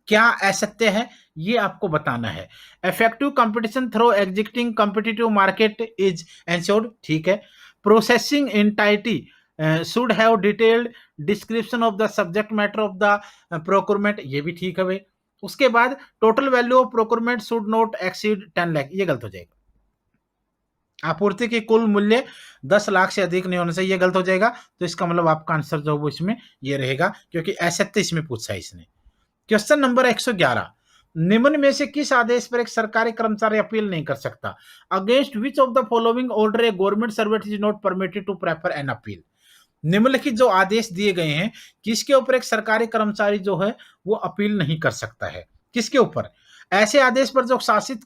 Speaker 1: क्या असत्य है ये आपको बताना है। Effective competition through existing competitive market is ensured, ठीक है। Processing entity should have detailed description of the subject matter of the procurement, ये भी ठीक है भाई। उसके बाद total value of procurement should not exceed 10 lakh, ये गलत हो जाएगा। आपूर्ति की कुल मूल्य 10 लाख से अधिक नहीं होना चाहिए, ये गलत हो जाएगा। तो इसका मतलब आपका आंसर जो वो इसमें ये रहेगा, क्योंकि असत्य इसमें पूछा है इसने। क्वेश्चन नंबर 111, निम्न में से किस आदेश पर एक सरकारी कर्मचारी अपील नहीं कर सकता? Against which of the following order a government servant is not permitted to prefer an appeal, निम्नलिखित जो आदेश दिए गए हैं किसके ऊपर एक सरकारी कर्मचारी जो है वो अपील नहीं कर सकता है? किसके ऊपर? ऐसे आदेश पर जो शासित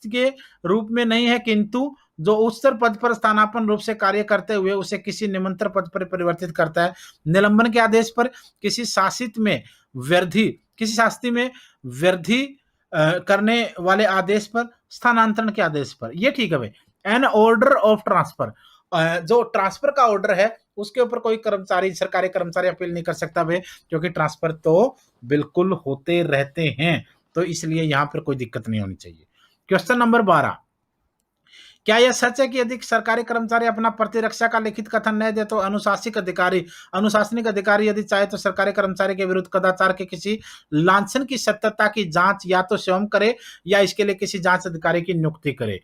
Speaker 1: के रूप में नहीं है, किंतु जो उच्चतर पद पर स्थानापन्न रूप से कार्य करते हुए उसे किसी निमंत्रण पद पर परिवर्तित करता है। निलंबन के आदेश पर, किसी शासित में वृद्धि करने वाले आदेश पर, स्थानांतरण के आदेश पर, ये ठीक है भाई। एन ऑर्डर ऑफ ट्रांसफर, जो ट्रांसफर का ऑर्डर है उसके ऊपर कोई कर्मचारी, सरकारी कर्मचारी अपील नहीं कर सकता भाई, क्योंकि ट्रांसफर तो बिल्कुल होते रहते हैं, तो इसलिए यहां पर कोई दिक्कत नहीं होनी चाहिए। क्वेश्चन नंबर 12, क्या यह सच है कि यदि सरकारी कर्मचारी अपना प्रतिरक्षा का लिखित कथन नहीं दे तो अनुशासनिक अधिकारी यदि चाहे तो सरकारी कर्मचारी के विरुद्ध कदाचार के किसी लांछन की सत्यता की जांच या तो स्वयं करे या इसके लिए किसी जांच अधिकारी की नियुक्ति करे?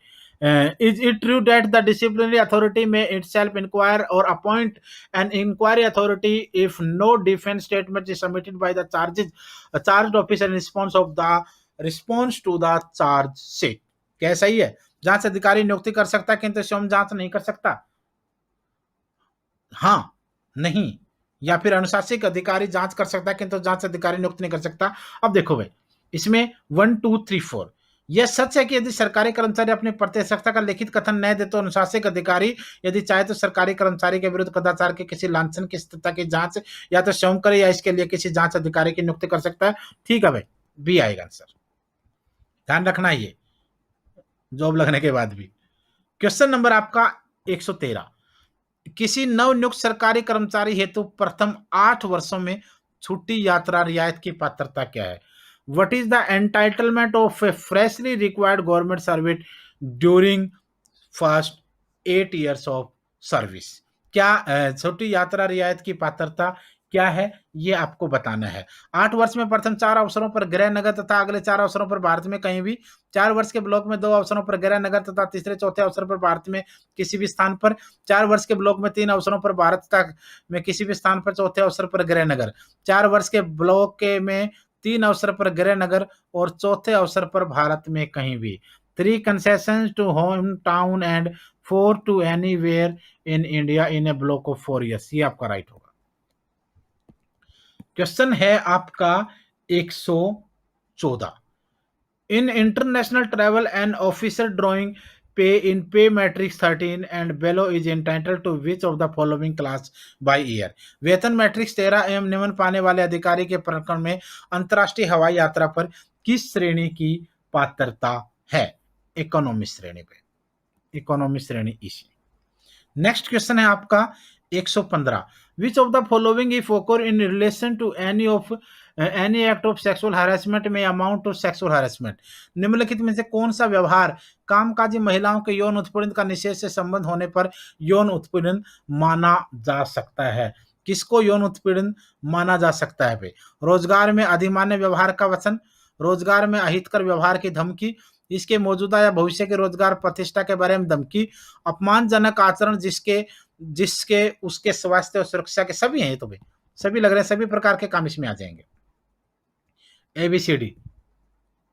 Speaker 1: Is it true that the disciplinary authority may itself inquire or appoint an inquiry authority if no defense statement is submitted by the charged officer in response to the charge sheet? क्या सही है? जांच अधिकारी नियुक्ति कर सकता है किंतु स्वयं जांच नहीं कर सकता? हाँ, नहीं, या फिर अनुशासनिक अधिकारी जांच कर सकता है किंतु जांच अधिकारी नियुक्त नहीं कर सकता। अब देखो भाई, इसमें 1 2 3 4, यह सच है कि यदि सरकारी कर्मचारी अपनी प्रतिरक्षा का लिखित कथन नहीं दे तो अनुशासनिक अधिकारी यदि चाहे तो सरकारी कर्मचारी के विरुद्ध कदाचार के किसी लांछन की स्थिति की जांच या तो स्वयं करे या इसके लिए किसी जांच अधिकारी की नियुक्ति कर सकता है। ठीक है भाई, बी आएगा आंसर, ध्यान रखना ये जॉब लगने के बाद भी। क्वेश्चन नंबर आपका 113, किसी नवनियुक्त सरकारी कर्मचारी हेतु प्रथम 8 वर्षों में छुट्टी यात्रा रियायत की पात्रता क्या है? What is the entitlement of a freshly required government servant during first 8 years of service? क्या छुट्टी यात्रा रियायत की पात्रता क्या है ये आपको बताना है। 8 वर्ष में प्रथम 4 अवसरों पर गृह नगर तथा अगले 4 अवसरों पर भारत में कहीं भी, 4 वर्ष के ब्लॉक में 2 अवसरों पर गृह नगर तथा तीसरे चौथे अवसर पर भारत में किसी भी स्थान पर, 4 वर्ष के ब्लॉक में 3 अवसरों पर भारत तक में किसी भी स्थान पर, चौथे अवसर पर गृह नगर, 4 वर्ष के ब्लॉक के में 3 अवसर पर गृह नगर और चौथे अवसर पर भारत में कहीं भी। 3 concessions to home town and 4 to anywhere in India in a block of 4 years, ये आपका राइट होगा। क्वेश्चन है आपका 114, in international travel and officer drawing pay in pay matrix 13 and below is entitled to which of the following class by air? वेतन मैट्रिक्स 13 एवं निम्न पाने वाले अधिकारी के प्रकरण में अंतर्राष्ट्रीय हवाई यात्रा पर किस श्रेणी की पात्रता है? इकोनॉमी श्रेणी पे, इकोनॉमी श्रेणी इसी। नेक्स्ट क्वेश्चन है आपका 115, which of the following if occur in relation to any act of sexual harassment may amount to sexual harassment? निम्नलिखित में से कौन सा व्यवहार कामकाजी महिलाओं के यौन उत्पीड़न का निषेध से संबंध होने पर यौन उत्पीड़न माना जा सकता है? किसको यौन उत्पीड़न माना जा सकता है भाई? रोजगार में अधिमान्य व्यवहार का वचन, रोजगार में अहितकर व्यवहार की धमकी, इसके मौजूदा या भविष्य के रोजगार प्रतिष्ठा के बारे में धमकी, अपमानजनक आचरण जिसके जिसके उसके स्वास्थ्य और सुरक्षा के सभी हैं। तो भाई सभी लग रहे हैं, सभी प्रकार के काम इसमें आ जाएंगे। ABCD,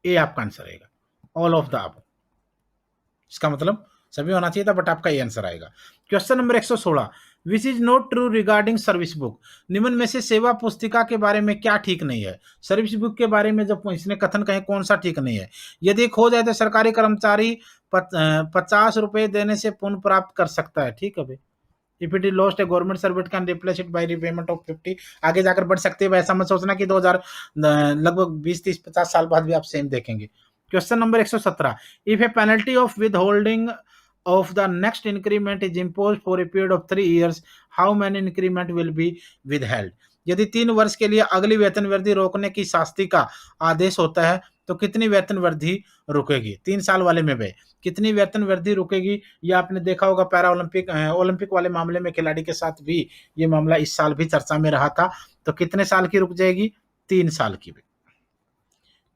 Speaker 1: ए आपका आंसर आएगा, ऑल ऑफ द अबव। इसका मतलब सभी होना चाहिए था, बट आपका ये आंसर आएगा। Question number 116, which is not true regarding service book. निम्न में से सेवा पुस्तिका के बारे में क्या ठीक नहीं है? सर्विस बुक के बारे में जब इसने कथन कहे कौन सा ठीक नहीं है? यदि खो जाए तो सरकारी कर्मचारी 50 रुपए देने से पुनः प्राप्त कर सकता है। ठीक है भाई। If it is lost, A government servant can replace it by repayment of 50। आगे जाकर बढ़ सकते हैं, ऐसा मत सोचना कि 2000 लगभग 20, 30, 50 साल बाद भी आप सेम देखेंगे। Question number 117, if A penalty of with holding of the next increment is imposed for a period of 3 years, how many increment will be withheld? यदि 3 वर्ष के लिए अगली वेतन वृद्धि रोकने की शास्ति का आदेश होता है तो कितनी वेतन वृद्धि रुकेगी? 3 साल वाले में भी कितनी वेतन वृद्धि रुकेगी? ये आपने देखा होगा पैरा ओलंपिक वाले मामले में खिलाड़ी के साथ भी ये मामला इस साल भी चर्चा में रहा था। तो कितने साल की रुक जाएगी? 3 साल की भी।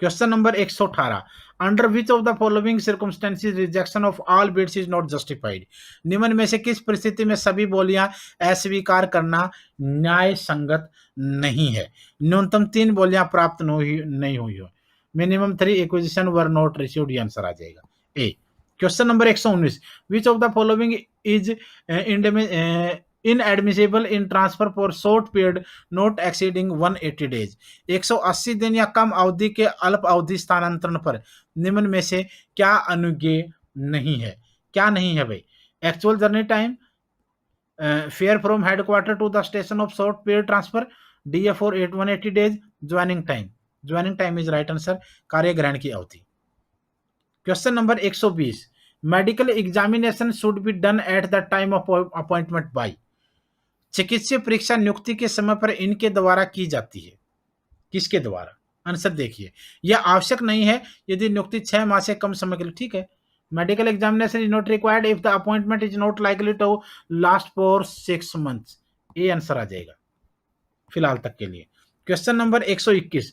Speaker 1: Question number 118, under which of the following circumstances rejection of all bids is not justified. निम्न में से किस परिस्थिति में सभी बोलियां अस्वीकार करना न्याय संगत नहीं है? न्यूनतम 3 बोलियां प्राप्त नहीं हुई हो, minimum 3 acquisition were not received. ये आंसर आ जाएगा A. Question number 119, which of the following is inadmissible in transfer for short period not exceeding 180 days. 180 दिन या कम अवधि के अल्प अवधि स्थानांतरण पर निम्न में से क्या अनुज्ञेय नहीं है? क्या नहीं है भाई? Actual journey time, fare from headquarter to the station of short period transfer, DA for 180 days, joining time. Joining time is right answer, कार्य ग्रहण की अवधि। Question number 120, medical examination should be done at the time of appointment by. चिकित्सीय परीक्षा नियुक्ति के समय पर इनके द्वारा की जाती है। किसके द्वारा? आंसर देखिए, यह आवश्यक नहीं है यदि नियुक्ति 6 माह से कम समय के लिए। ठीक है। Medical examination is not required if the appointment is not likely to last for 6 months. ये आंसर आ जाएगा फिलहाल तक के लिए। Question number 121,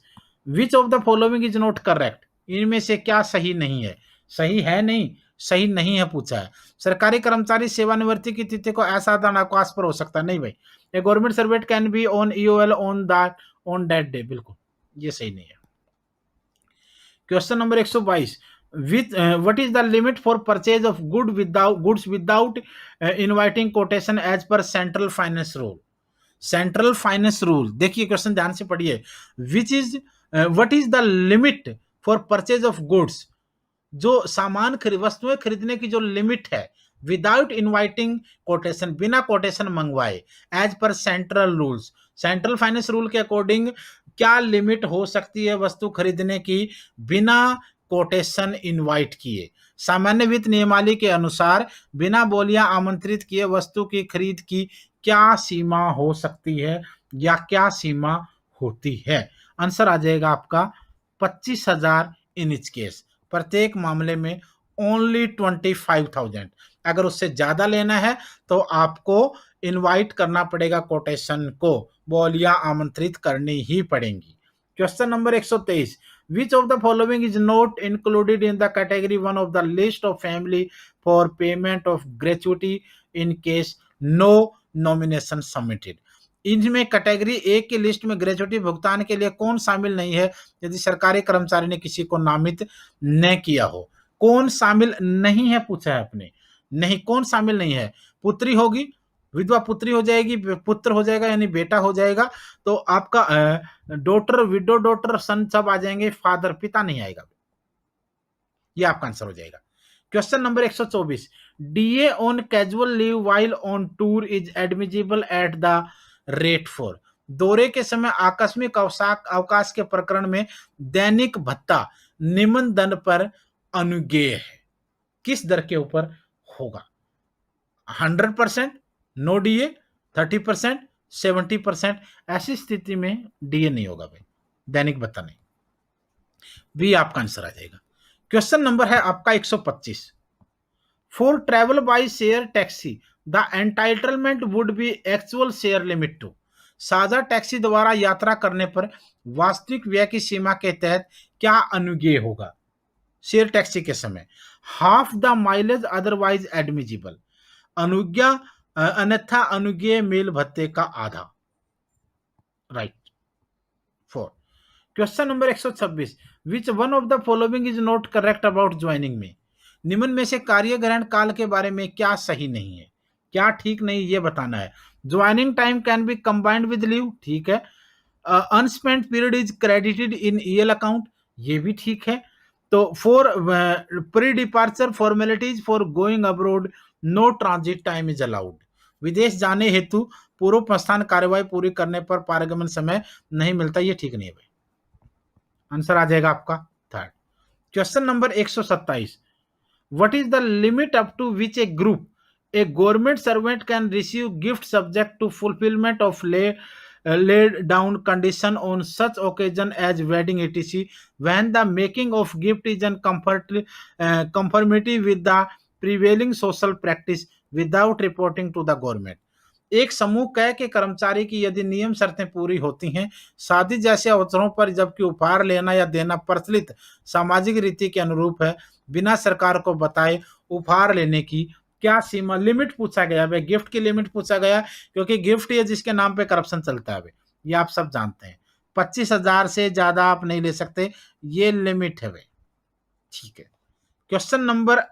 Speaker 1: which of the following is not correct. इनमें से क्या सही नहीं है? सही है नहीं, सही नहीं है पूछा है। सरकारी कर्मचारी सेवानिवृत्ति की तिथि को असाधारण अवकाश पर हो सकता है। नहीं भाई। A government servant can be on EOL on that day. बिल्कुल ये सही नहीं है। Question number 122, what is the limit for purchase of goods without inviting quotation as per central finance rule? Central finance rule, देखिए question ध्यान से पढ़िए। What is the limit for purchase of goods, जो सामान वस्तुएं खरीदने की जो लिमिट है, विदाउट इनवाइटिंग कोटेशन, बिना कोटेशन मंगवाए, as per central rules. Central finance rule के अकॉर्डिंग क्या लिमिट हो सकती है वस्तु खरीदने की बिना कोटेशन इनवाइट किए? सामान्य वित्त नियमावली के अनुसार बिना बोलियां आमंत्रित किए वस्तु की खरीद की क्या सीमा हो सकती है या क्या सीमा होती है? आंसर आ जाएगा आपका 25,000 इन इच केस। प्रत्येक मामले में ओनली 25,000। अगर उससे ज्यादा लेना है तो आपको इनवाइट करना पड़ेगा कोटेशन को, बोलियां आमंत्रित करनी ही पड़ेंगी। Question number 123, which of the following is not included in the category 1 of the list of family for payment of gratuity in case no nomination submitted? इनमें कैटेगरी 1 की लिस्ट में ग्रेचुटी भुगतान के लिए कौन शामिल नहीं है यदि सरकारी कर्मचारी ने किसी को नामित न किया हो? कौन शामिल नहीं है पूछा है आपने। नहीं, कौन शामिल नहीं है? पुत्री होगी, विधवा पुत्री हो जाएगी, पुत्र हो जाएगा यानी बेटा हो जाएगा, तो आपका डॉटर, विडो डॉटर, सन सब आ जाएंगे, फादर पिता नहीं आएगा। ये आपका आंसर हो जाएगा। Question number 124, DA on casual leave while on tour is admissible eight the rate for. दौरे के समय आकस्मिक अवकाश के प्रकरण में दैनिक भत्ता निम्न दर पर अनुज्ञेय है। किस दर के ऊपर होगा? 100%, नो DA, 30%, 70%। ऐसी स्थिति में DA नहीं होगा भाई, दैनिक भत्ता नहीं। भी आपका आंसर आ जाएगा। क्वेश्चन नंबर है आपका 125, for travel by share taxi the entitlement would be actual share limit to. साझा टैक्सी द्वारा यात्रा करने पर वास्तविक व्यय की सीमा के तहत क्या अनुज्ञेय होगा? शेयर टैक्सी के समय half the mileage otherwise admissible, अनुज्ञा अन्यथा अनुज्ञेय मेल भत्ते का आधा। Right. 4 question number 126, which one of the following is not correct about joining में? निम्न में से कार्य ग्रहण काल के बारे में क्या सही नहीं है, क्या ठीक नहीं, ये बताना है। Joining time can be combined with leave, ठीक है। Unspent period is credited in EL account, ये भी ठीक है। तो for pre departure formalities for going abroad no transit time is allowed, विदेश जाने हेतु पूर्व प्रस्थान कार्यवाही पूरी करने पर पारगमन समय नहीं मिलता, ये ठीक नहीं है भाई। आंसर आ जाएगा आपका third. Question number 127, what is the limit up to which a government servant can receive gift subject to fulfillment of laid down condition on such occasion as wedding etc, when the making of gift is in conformity with the prevailing social practice without reporting to the government? एक समूह क के कर्मचारी की यदि नियम शर्तें पूरी होती हैं, शादी जैसे अवसरों पर जबकि उपहार लेना या देना प्रचलित सामाजिक रीति के अनुरूप है, बिना सरकार को बताए उपहार लेने की क्या सीमा, लिमिट पूछा गया है, गिफ्ट की लिमिट पूछा गया, क्योंकि गिफ्ट ये जिसके नाम पे करप्शन चलता है, ये आप सब जानते हैं। 25,000 से ज्यादा आप नहीं ले सकते, ये लिमिट है भाई, ठीक है। क्वेश्चन नंबर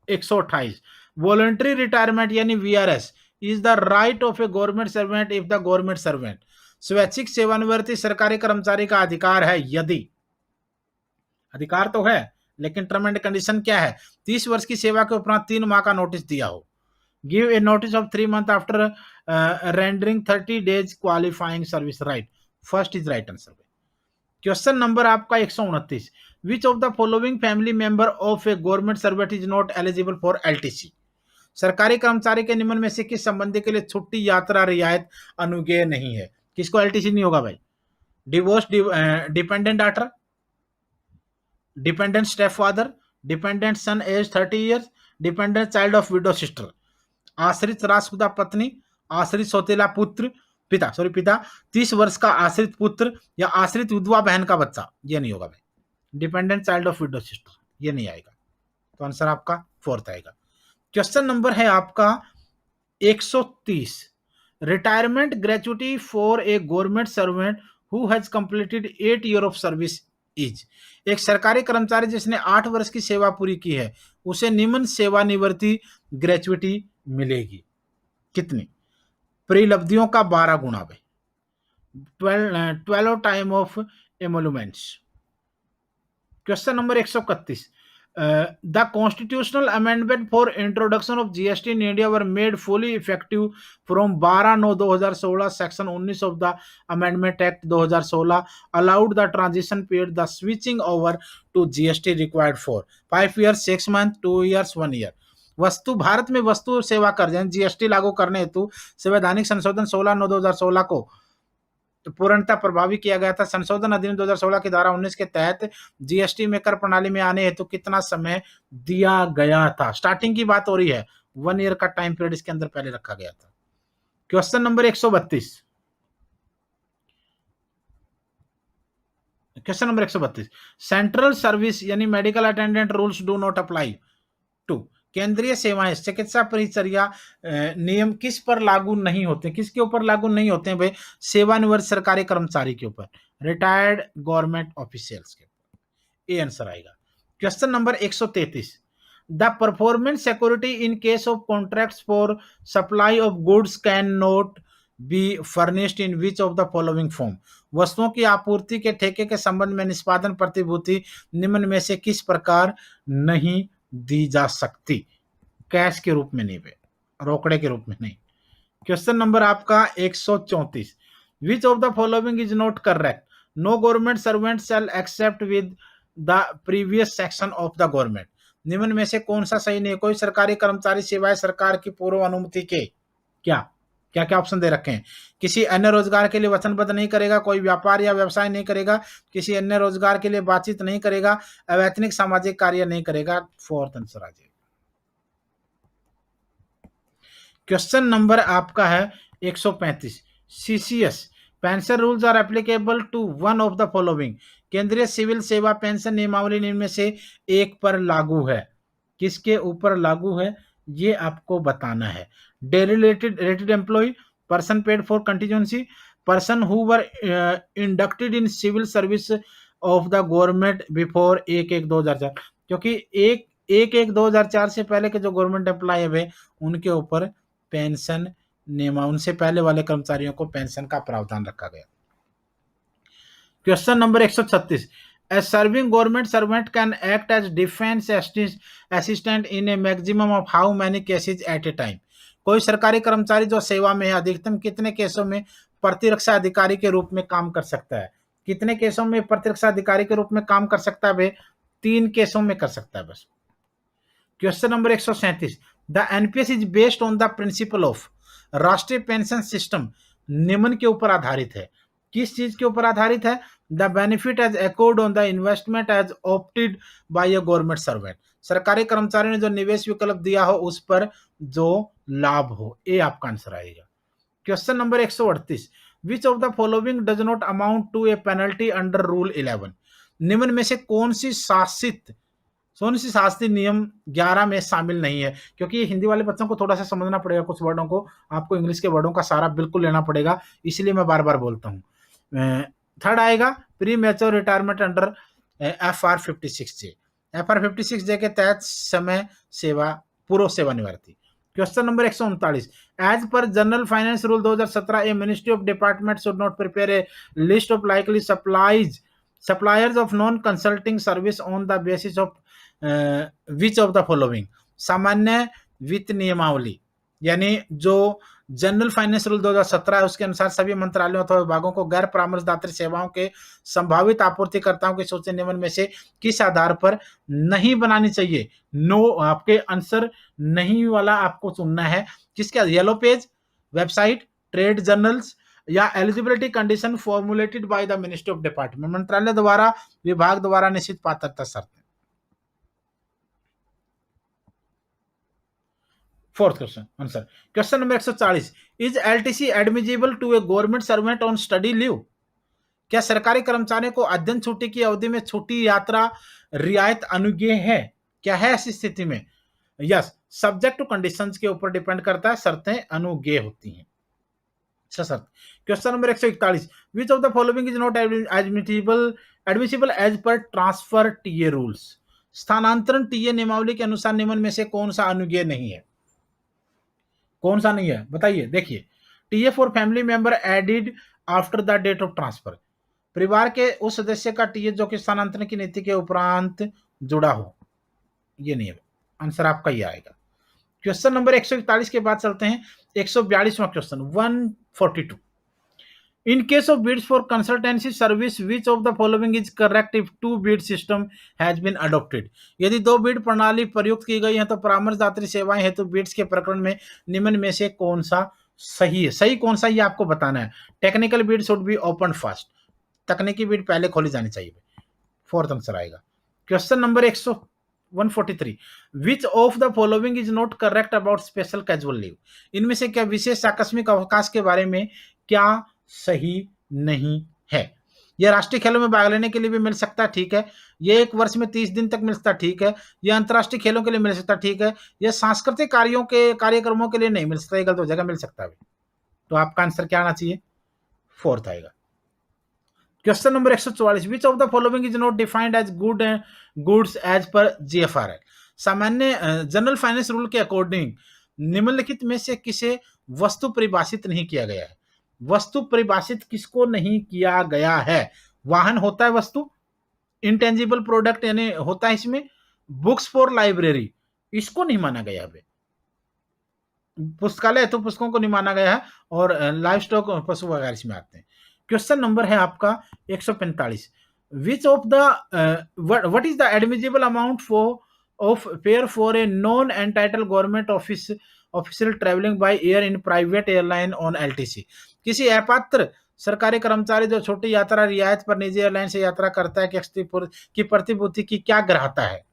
Speaker 1: 128, वॉलंटरी रिटायरमेंट यानी VRS is the right of a government servant if the government servant, स्वैच्छिक सेवानिवृत्ति सरकारी कर्मचारी का अधिकार है यदि, अधिकार तो है लेकिन टर्म एंड कंडीशन क्या है, 30 वर्ष की सेवा के उपरांत 3 माह का नोटिस दिया हो, give a notice of 3 month after rendering 30 days qualifying service, right, first is right answer. Question number आपका 129, विच of the following family member of a government servant is not eligible for LTC, सरकारी कर्मचारी के निम्न में से किस संबंधी के लिए छुट्टी यात्रा रियायत अनुज्ञेय नहीं है? किसको एलटीसी नहीं होगा भाई? Divorce dependent daughter, dependent step father, dependent son age 30 years, dependent child of widow sister, आश्रित राजसुदा पत्नी, आश्रित सौतेला पुत्र पिता 30 वर्ष का आश्रित पुत्र या आश्रित विधवा बहन का बच्चा, ये नहीं होगा भाई। Dependent child of widow sister, ये नहीं आएगा, तो आंसर आपका फोर्थ आएगा। क्वेश्चन नंबर है आपका 130, retirement gratuity for a government servant who has completed 8 year of service is, एक सरकारी कर्मचारी जिसने 8 वर्ष की सेवा पूरी की है उसे निम्न सेवानिवृत्ति ग्रेचुटी मिलेगी, कितनी? परिलब्धियों का 12 गुना भाई, 12 time of emoluments. Question number 131, the constitutional amendment for introduction of GST in India were made fully effective from 12/9/2016, section 19 of the Amendment Act 2016 allowed the transition period, the switching over to GST required for 5 years, 6 months, 2 years, 1 year। वस्तु भारत में वस्तु सेवा कर GST लागू करने हेतु संवैधानिक संशोधन 16/9/2016 को पूर्णतः प्रभावी किया गया था। संशोधन अधिनियम 2016 की धारा 19 के तहत जीएसटी में कर प्रणाली में आने हेतु कितना समय दिया गया था? स्टार्टिंग की बात हो रही है, 1 ईयर का टाइम पीरियड इसके अंदर पहले रखा गया था। Question number 132, question number 132, central service यानी medical attendant rules do not apply to, केंद्रीय सेवाएं चिकित्सा परिचर्या नियम किस पर लागू नहीं होते, किसके ऊपर लागू नहीं होते हैं भाई? सेवानिवृत्त सरकारी कर्मचारी के ऊपर, रिटायर्ड गवर्नमेंट ऑफिशियल्स के ऊपर, ये आंसर आएगा। Question number 133, the performance security in case of contracts for supply of goods can not be furnished in which of the following form, वस्तुओं की आपूर्ति के ठेके के संबंध में निष्पादन प्रतिभूति निम्न में से किस प्रकार नहीं दी जा सकती? कैश के रूप में नहीं, रोकड़े के रूप में नहीं। क्वेश्चन नंबर आपका 134, which of the following is not correct, no government servant shall except with the previous section of the government, निम्न में से कौन सा सही नहीं? कोई सरकारी कर्मचारी सिवाय सरकार की पूर्व अनुमति के क्या क्या क्या ऑप्शन दे रखे हैं? किसी अन्य रोजगार के लिए वचनबद्ध नहीं करेगा, कोई व्यापार या व्यवसाय नहीं करेगा, किसी अन्य रोजगार के लिए बातचीत नहीं करेगा, अवैतनिक सामाजिक कार्य नहीं करेगा, फोर्थ आंसर आ जाएगा। क्वेश्चन नंबर आपका है 135, CCS pension rules are applicable to one of the following, केंद्रीय सिविल सेवा पेंशन नियमावली इनमें से एक पर लागू है। किसके ऊपर लागू है ये आपको बताना है। Daily rated employ, person paid for contingency, person who were inducted in civil service of the government before 1/1/2004, क्योंकि 1/1/2004 से पहले के जो गवर्नमेंट एम्प्लॉय है उनके ऊपर पेंशन नियम, उनसे पहले वाले कर्मचारियों को पेंशन का प्रावधान रखा गया। Question number 136, a serving government servant can act as defence assistant in a maximum of how many cases at a time. कोई सरकारी कर्मचारी जो सेवा में है अधिकतम कितने केसों में प्रतिरक्षा अधिकारी के रूप में काम कर सकता है? कितने केसों में प्रतिरक्षा अधिकारी के रूप में काम कर सकता है? 3 केसों में कर सकता है बस। Question number 137, the NPS is based on the principle of, राष्ट्रीय पेंशन सिस्टम निम्न के ऊपर आधारित है। किस चीज के ऊपर आधारित है? The benefit as accord on the investment as opted by a government servant, सरकारी कर्मचारी ने जो निवेश विकल्प दिया हो उस पर जो लाभ हो। ये आपका आंसर आएगा। Question number 138, which of the following does not amount to a penalty under rule 11, निम्न में से कौन सी शास्त्री नियम 11 में शामिल नहीं है? क्योंकि ये हिंदी वाले बच्चों को थोड़ा सा समझना पड़ेगा, कुछ वर्डों को आपको इंग्लिश के वर्डों का सारा बिल्कुल लेना पड़ेगा, इसलिए मैं बार बार बोलता हूँ। थर्ड आएगा premature retirement under FR 56 J, FR 56 J के तहत समय सेवा पूर्व सेवानिवृत्ति। Question number 139, as per general finance rule 2017 a ministry of department should not prepare a list of likely suppliers of non consulting service on the basis of which of the following, सामान्य वित्त नियमावली यानी जो general finance rule 2017 है उसके अनुसार सभी मंत्रालयों अथवा विभागों को गैर परामर्शदात्री सेवाओं के संभावित आपूर्तिकर्ताओं की सूची निम्न में से किस आधार पर नहीं बनानी चाहिए? नो, आपके आंसर नहीं वाला आपको चुनना है। किसके? Yellow page, website, trade journals या eligibility condition formulated by the ministry of department, मंत्रालय द्वारा विभाग द्वारा निश्चित पात्रता शर्त। Fourth question answer, question number 140, is LTC admissible to a government servant on study leave, क्या सरकारी कर्मचारियों को अध्ययन छुट्टी की अवधि में छुट्टी यात्रा रियायत अनुज्ञेय है? क्या है ऐसी स्थिति में? यस, सब्जेक्ट टू कंडीशंस के ऊपर डिपेंड करता है, शर्तें अनुज्ञेय होती हैं। शर्त। Question number 141, which of the following is not admissible as per transfer TA rules, स्थानांतरण टीए नियमावली के अनुसार निम्न में से कौन सा अनुज्ञेय नहीं है? कौन सा नहीं है बताइए। देखिए, TA for family member added after the date of transfer, परिवार के उस सदस्य का टीए जो कि स्थानांतरण की नीति के उपरांत जुड़ा हो, ये नहीं है। आंसर आपका ये आएगा। क्वेश्चन नंबर 141 के बाद चलते हैं 142वां question 142, in case of bids for consultancy service which of the following is correct if two bid system has been adopted, यदि 2 बिड प्रणाली प्रयुक्त की गई है तो परामर्शदात्री सेवाएं हेतु बिड्स के प्रकरण में निम्न में से कौन सा सही है? सही कौन सा ये आपको बताना है। Technical bid should be open fast, तकनीकी बिड पहले खोली जानी चाहिए। फोर्थ आंसर आएगा। Question number 143, which of the following is not correct about special casual leave, इनमें से क्या विशेष आकस्मिक अवकाश के बारे में क्या सही नहीं है? यह राष्ट्रीय खेलों में भाग लेने के लिए भी मिल सकता है, ठीक है। यह 1 वर्ष में 30 दिन तक मिलता है, ठीक है। यह अंतर्राष्ट्रीय खेलों के लिए मिल सकता है, ठीक है। यह सांस्कृतिक कार्यक्रमों के लिए नहीं मिल सकता, गलत हो जाएगा, मिल सकता है। तो आपका आंसर क्या आना चाहिए? फोर्थ आएगा। Question number 144, which of the following is not defined as goods as per GFRL, सामान्य जनरल फाइनेंस रूल के अकॉर्डिंग निम्नलिखित में से किसे वस्तु परिभाषित नहीं किया गया है? वस्तु परिभाषित किसको नहीं किया गया है? वाहन होता है वस्तु, इंटेंजिबल प्रोडक्ट यानी होता है इसमें, बुक्स फॉर लाइब्रेरी इसको नहीं माना गया है, पुस्तकालय तो पुस्तकों को नहीं माना गया है, और लाइव स्टॉक पशु वगैरह इसमें आते हैं। क्वेश्चन नंबर है आपका 145, which of the what is the admissible amount of fare for a non entitle government official travelling by air in private airline on LTC, किसी अपात्र सरकारी कर्मचारी जो छोटी यात्रा रियायत पर निजी एयरलाइन से यात्रा करता है कि प्रतिभूति की क्या ग्राह्यता है?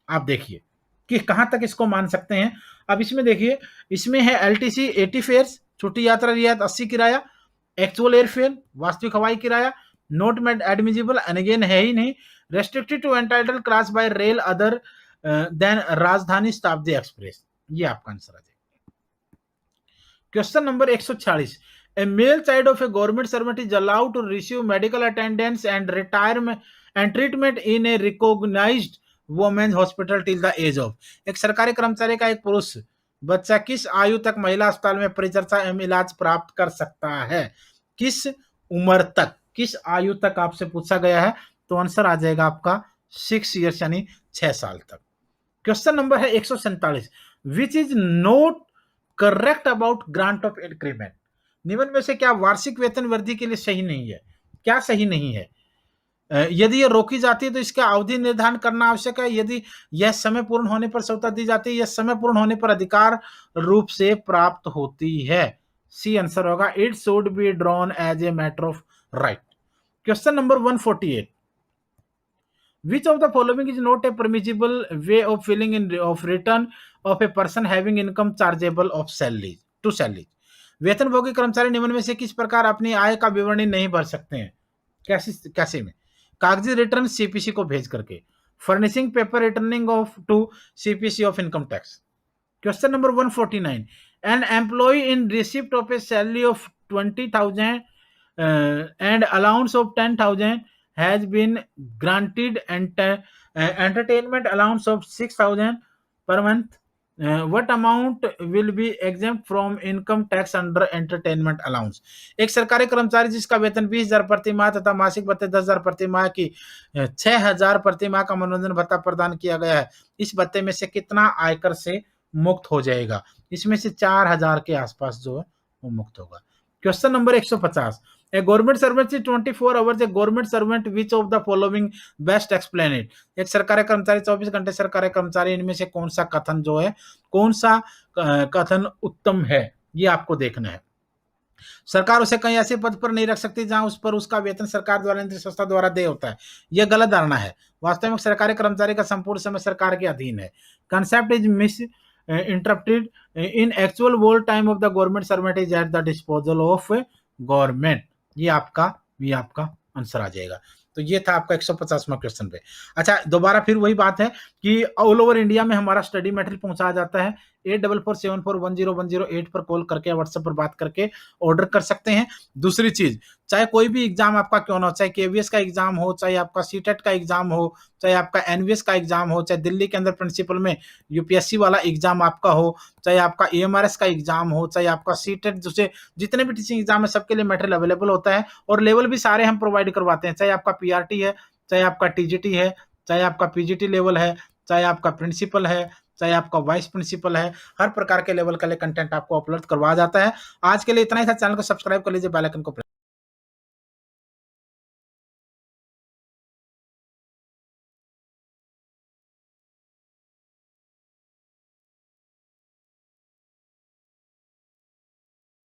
Speaker 1: आप देखिए कि कहां तक इसको मान सकते हैं। अब इसमें देखिए, इसमें है एलटीसी 80 फेयर्स, छोटी यात्रा रियायत 80 किराया, एक्चुअल एयरफेयर, वास्तविक हवाई किराया, नॉट मेड एडमिजिबल, अगेन है ही नहीं, restricted to entitle class by rail other than Rajdhani Shatabdi express. ये आपका आंसर आ जाएगा। Question number 146, a male child of a government servant is allowed to receive medical attendance and retirement and treatment in a recognised women's hospital till the age of. एक सरकारी कर्मचारी का एक पुरुष बच्चा किस आयु तक महिला अस्पताल में परिचर्या एवं इलाज प्राप्त कर सकता है? किस उम्र तक, किस आयु तक आपसे पूछा गया है, तो आंसर आ जाएगा आपका 6 ईयर्स यानी 6 साल तक। क्वेश्चन नंबर है 147, which is note correct about grant of increment. निम्न में से क्या वार्षिक वेतन वृद्धि के लिए सही नहीं है? क्या सही नहीं है? यदि यह रोकी जाती है तो इसका अवधि निर्धारण करना आवश्यक है। यदि यह समय पूर्ण होने पर सौता दी जाती है, यह समय पूर्ण होने पर अधिकार रूप से प्राप्त होती है। सी आंसर होगा, it should be drawn as a matter of right. Question number 148, which of the following is not a permissible way of filling in of return of a person having income chargeable of salary to salary। वेतनभोगी कर्मचारी निम्न में से किस प्रकार अपनी आय का विवरणी नहीं भर सकते हैं? कैसे में? कागजी रिटर्न सीपीसी को भेज करके, furnishing paper returning of to CPC of income tax. Question number 149, an employ in receipt of a salary of 20,000 and allowance of 10,000 has been granted entertainment allowance of 6,000 per month. What amount will be exempt from income tax under entertainment allowance? एक सरकारी कर्मचारी जिसका वेतन 20,000 प्रति माह तथा मासिक भत्ते 10,000 प्रति माह की 6,000 प्रति माह का मनोरंजन भत्ता प्रदान किया गया है, इस भत्ते में से कितना आयकर से मुक्त हो जाएगा? इसमें से 4,000 के आसपास जो है वो मुक्त होगा। Question number 150, A government servant is 24 hours a government servant, which of the following best explain it? एक सरकारी कर्मचारी 24 घंटे सरकारी कर्मचारी, इनमें से कौन सा कथन जो है, कौन सा कथन उत्तम है, ये आपको देखना है। सरकार उसे कहीं ऐसे पद पर नहीं रख सकती जहां उस पर उसका वेतन सरकार द्वारा नियंत्रित संस्था द्वारा देय होता है, यह गलत धारणा है। वास्तव में सरकारी कर्मचारी का संपूर्ण समय सरकार के अधीन है। Concept is miss interrupted in actual work time of the government servant is at the disposal of government. ये आपका आंसर आ जाएगा। तो ये था आपका 150वां क्वेश्चन पे। अच्छा, दोबारा फिर वही बात है कि ऑल ओवर इंडिया में हमारा स्टडी मटेरियल पहुंचाया जाता है। 8447410108 पर कॉल करके, व्हाट्सएप पर बात करके ऑर्डर कर सकते हैं। दूसरी चीज, चाहे कोई भी एग्जाम आपका क्यों ना हो, चाहे केवीएस का एग्जाम हो, चाहे आपका सीटेट का एग्जाम हो, चाहे आपका एनवीएस का एग्जाम हो, चाहे दिल्ली के अंदर प्रिंसिपल में यूपीएससी वाला एग्जाम आपका हो, चाहे आपका एएमआरएस का एग्जाम हो, चाहे आपका सीटेट, जैसे जितने भी टीचिंग एग्जाम है सबके लिए मटेरियल अवेलेबल होता है और लेवल भी सारे हम प्रोवाइड करवाते हैं। चाहे आपका पीआरटी है, चाहे आपका टीजीटी है, चाहे आपका पीजीटी लेवल है, चाहे आपका प्रिंसिपल है, चाहे आपका वाइस प्रिंसिपल है, हर प्रकार के लेवल का कंटेंट आपको अपलोड करवाया जाता है। आज के लिए इतना ही था। चैनल को सब्सक्राइब कर लीजिए, बेल आइकन को